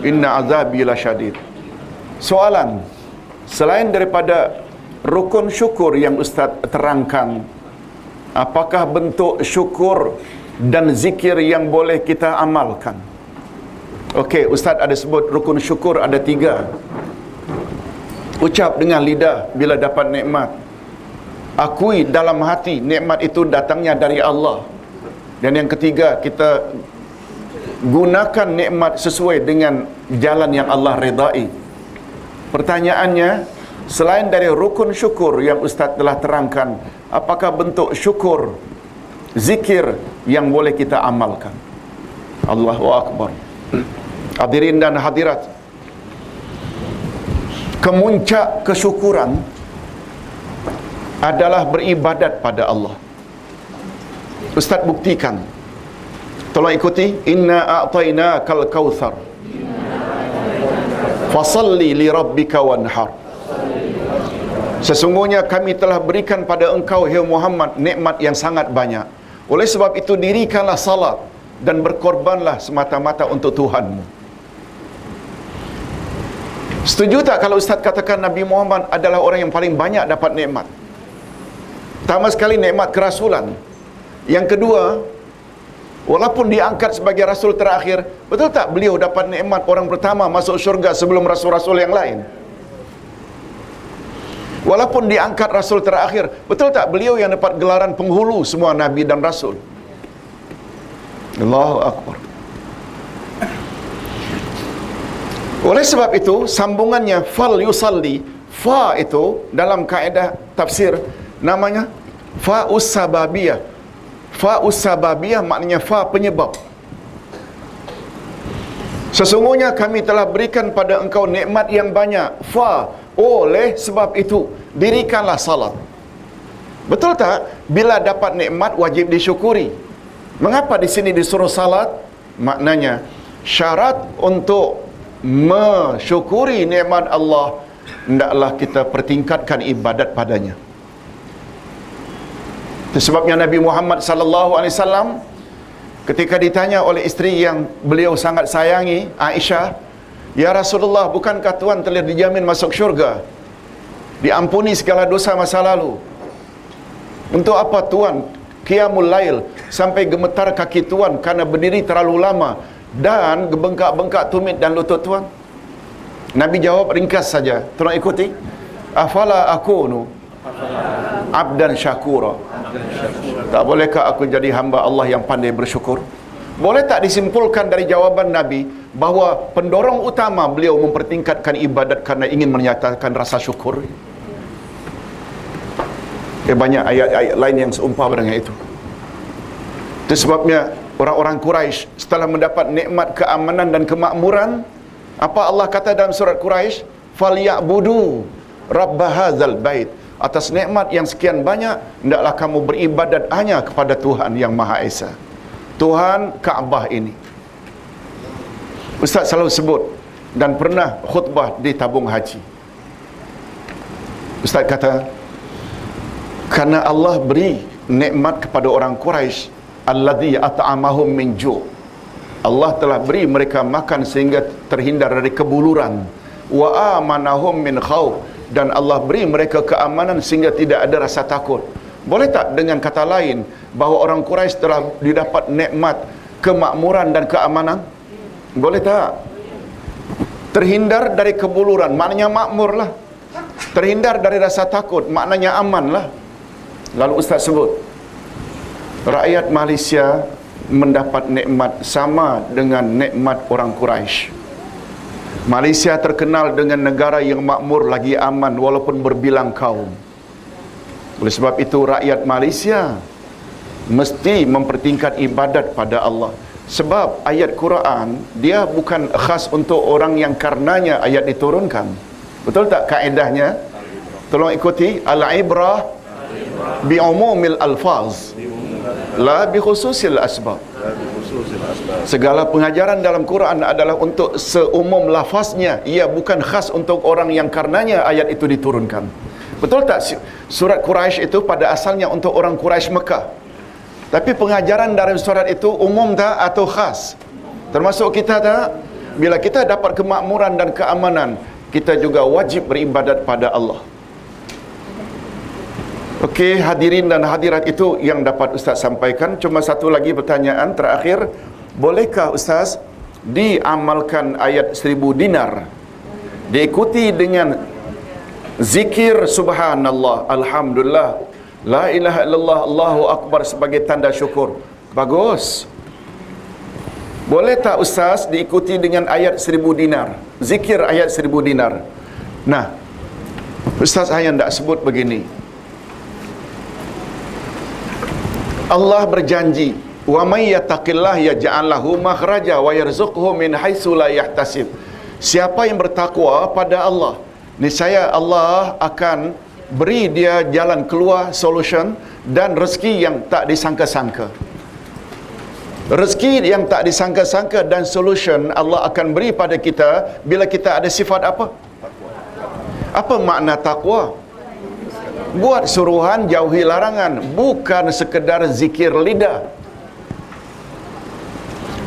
inna azabi lasyadid. Soalan, selain daripada rukun syukur yang Ustaz terangkan, apakah bentuk syukur dan zikir yang boleh kita amalkan? Okey, Ustaz ada sebut rukun syukur ada 3. Ucap dengan lidah bila dapat nikmat, akui dalam hati nikmat itu datangnya dari Allah. Dan yang ketiga, kita gunakan nikmat sesuai dengan jalan yang Allah redai. Pertanyaannya, selain dari rukun syukur yang Ustaz telah terangkan, apakah bentuk syukur, zikir yang boleh kita amalkan? Allahu Akbar. Hadirin dan hadirat, kemuncak kesyukuran adalah beribadat pada Allah. Ustaz buktikan. Tolong ikuti. Inna a'tainakal kautsar fasalli li rabbika wanhar. Sesungguhnya kami telah berikan pada engkau, hai Muhammad, nikmat yang sangat banyak. Oleh sebab itu dirikanlah salat dan berkorbanlah semata-mata untuk Tuhanmu. Setuju tak kalau Ustaz katakan Nabi Muhammad adalah orang yang paling banyak dapat nikmat? Pertama sekali nikmat kerasulan. Yang kedua, walaupun diangkat sebagai rasul terakhir, betul tak beliau dapat nikmat orang pertama masuk syurga sebelum rasul-rasul yang lain? Walaupun diangkat rasul terakhir, betul tak beliau yang dapat gelaran penghulu semua nabi dan rasul? Allahu Akbar. Oleh sebab itu, sambungannya fal yusalli, fa itu dalam kaedah tafsir namanya fa us-sababiyah. Fa us-sababiyah maknanya fa penyebab. Sesungguhnya kami telah berikan pada engkau nikmat yang banyak. Fa, oleh sebab itu dirikanlah salat. Betul tak? Bila dapat nikmat wajib disyukuri. Mengapa di sini disuruh salat? Maknanya syarat untuk mensyukuri nikmat Allah, hendaklah kita pertingkatkan ibadat padanya. Itu sebabnya Nabi Muhammad sallallahu alaihi wasallam ketika ditanya oleh isteri yang beliau sangat sayangi, Aisyah, "Ya Rasulullah, bukankah Tuhan telah dijamin masuk syurga? Diampuni segala dosa masa lalu. Untuk apa Tuhan qiyamul lail sampai gemetar kaki Tuhan karena berdiri terlalu lama dan gebengkak-bengkak tumit dan lutut Tuhan?" Nabi jawab ringkas saja. Tolong ikuti. Afala akunu abdan syakura. Tak bolehkah aku jadi hamba Allah yang pandai bersyukur? Boleh tak disimpulkan dari jawaban Nabi bahawa pendorong utama beliau mempertingkatkan ibadat karena ingin menyatakan rasa syukur? Banyak ayat-ayat lain yang seumpama dengan itu. Itu sebabnya orang-orang Quraisy setelah mendapat nikmat keamanan dan kemakmuran, apa Allah kata dalam surat Quraisy? "Falyabudu rabb hadzal bait." Atas nikmat yang sekian banyak, hendaklah kamu beribadat hanya kepada Tuhan yang Maha Esa, Tuhan Kaabah ini. Ustaz selalu sebut dan pernah khutbah di tabung haji. Ustaz kata, karena Allah beri nikmat kepada orang Quraisy, alladzi at'amahum min ju'. Allah telah beri mereka makan sehingga terhindar dari kebuluran. Wa amanahum min khauf, dan Allah beri mereka keamanan sehingga tidak ada rasa takut. Boleh tak dengan kata lain bahawa orang Quraisy telah didapat nikmat kemakmuran dan keamanan? Boleh tak? Terhindar dari kebuluran maknanya makmur lah. Terhindar dari rasa takut maknanya aman lah. Lalu Ustaz sebut, rakyat Malaysia mendapat nikmat sama dengan nikmat orang Quraisy. Malaysia terkenal dengan negara yang makmur lagi aman walaupun berbilang kaum. Oleh sebab itu rakyat Malaysia mesti mempertingkat ibadat pada Allah. Sebab ayat Quran dia bukan khas untuk orang yang karenanya ayat diturunkan. Betul tak kaedahnya? Tolong ikuti. Al-ibrah bi umumil alfaz la bi khususil asbab. Segala pengajaran dalam Quran adalah untuk seumum lafaznya, ia bukan khas untuk orang yang karenanya ayat itu diturunkan. Betul tak? Surat Quraisy itu pada asalnya untuk orang Quraisy Mekah. Tapi pengajaran dalam surat itu umum tak atau khas? Termasuk kita tak? Bila kita dapat kemakmuran dan keamanan, kita juga wajib beribadat pada Allah. Okey, hadirin dan hadirat, itu yang dapat Ustaz sampaikan. Cuma satu lagi pertanyaan terakhir. Bolehkah Ustaz diamalkan ayat 1000 dinar diikuti dengan zikir subhanallah, alhamdulillah, la ilaha illallah, Allahu akbar sebagai tanda syukur? Bagus. Boleh tak ustaz diikuti dengan ayat 1000 dinar? Zikir ayat 1000 dinar. Nah, Ustaz Hayan tak sebut begini. Allah berjanji, wa may yattaqillah yaj'al lahu makhraja wa yarzuqhu min haitsu la yahtasib. Siapa yang bertakwa pada Allah, niscaya Allah akan beri dia jalan keluar, solution dan rezeki yang tak disangka-sangka. Rezeki yang tak disangka-sangka dan solution Allah akan beri pada kita bila kita ada sifat apa? Apa makna takwa? Buat suruhan, jauhi larangan, bukan sekedar zikir lidah.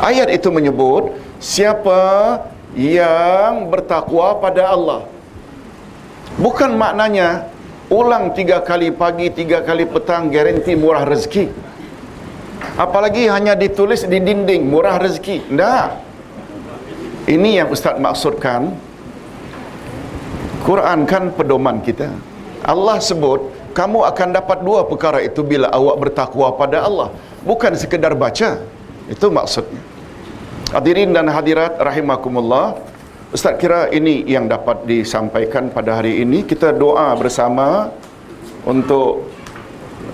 Ayat itu menyebut siapa yang bertakwa pada Allah. Bukan maknanya ulang 3 kali pagi, 3 kali petang garanti murah rezeki. Apalagi hanya ditulis di dinding murah rezeki. Tak. Ini yang Ustaz maksudkan. Quran kan pedoman kita. Allah sebut kamu akan dapat 2 perkara itu bila awak bertakwa pada Allah. Bukan sekedar baca. Itu maksudnya. Hadirin dan hadirat rahimakumullah. Ustaz kira ini yang dapat disampaikan pada hari ini. Kita doa bersama untuk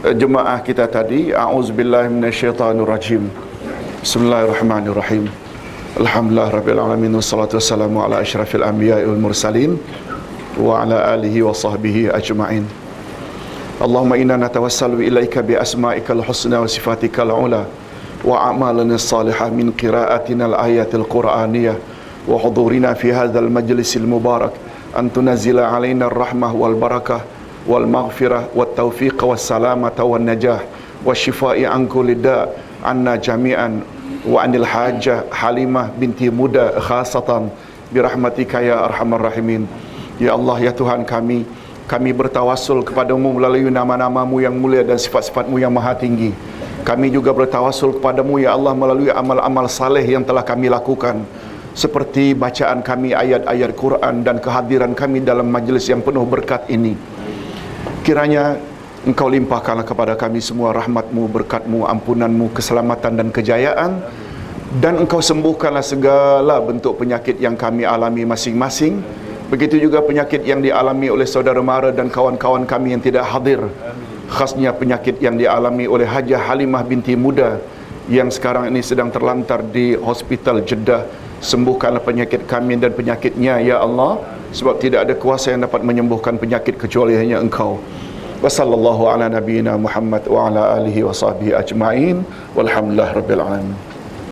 jemaah kita tadi. A'udzubillahi minasyaitanirrajim. Bismillahirrahmanirrahim. Alhamdulillah rabbil alamin wassalatu wassalamu ala asyrafil anbiya'i wal mursalin wa ala alihi wa sahbihi ajma'in. Allahumma inna natawassalu ilaika bi asma'ikal husna wa sifatikal ula wa a'malana salihah min qira'atina al-ayatil qur'aniyah wa hudurina fi hadzal majlisil mubarak an tunzila alaina ar-rahmah wal barakah wal maghfirah wat taufiq was salamata wan najah wasyifaa'i an kulli da' anna jami'an wa anil hajjah Halimah binti Muda khasatan birahmatika ya arhamar rahimin. Ya Allah, ya Tuhan kami, kami bertawassul kepadamu melalui nama-namamu yang mulia dan sifat-sifatmu yang maha tinggi. Kami juga bertawassul kepadamu ya Allah melalui amal-amal saleh yang telah kami lakukan, seperti bacaan kami ayat-ayat Quran dan kehadiran kami dalam majlis yang penuh berkat ini. Kiranya Engkau limpahkanlah kepada kami semua rahmat-Mu, berkat-Mu, ampunan-Mu, keselamatan dan kejayaan, dan Engkau sembuhkanlah segala bentuk penyakit yang kami alami masing-masing. Begitu juga penyakit yang dialami oleh saudara mara dan kawan-kawan kami yang tidak hadir. Khasnya penyakit yang dialami oleh Hajah Halimah binti Muda yang sekarang ini sedang terlantar di hospital Jeddah. Sembuhkanlah penyakit kami dan penyakitnya ya Allah, sebab tidak ada kuasa yang dapat menyembuhkan penyakit kecuali hanya Engkau. Wa sallallahu ala nabiyyina Muhammad wa ala alihi wa sahbihi ajma'in walhamdulillah rabbil alamin.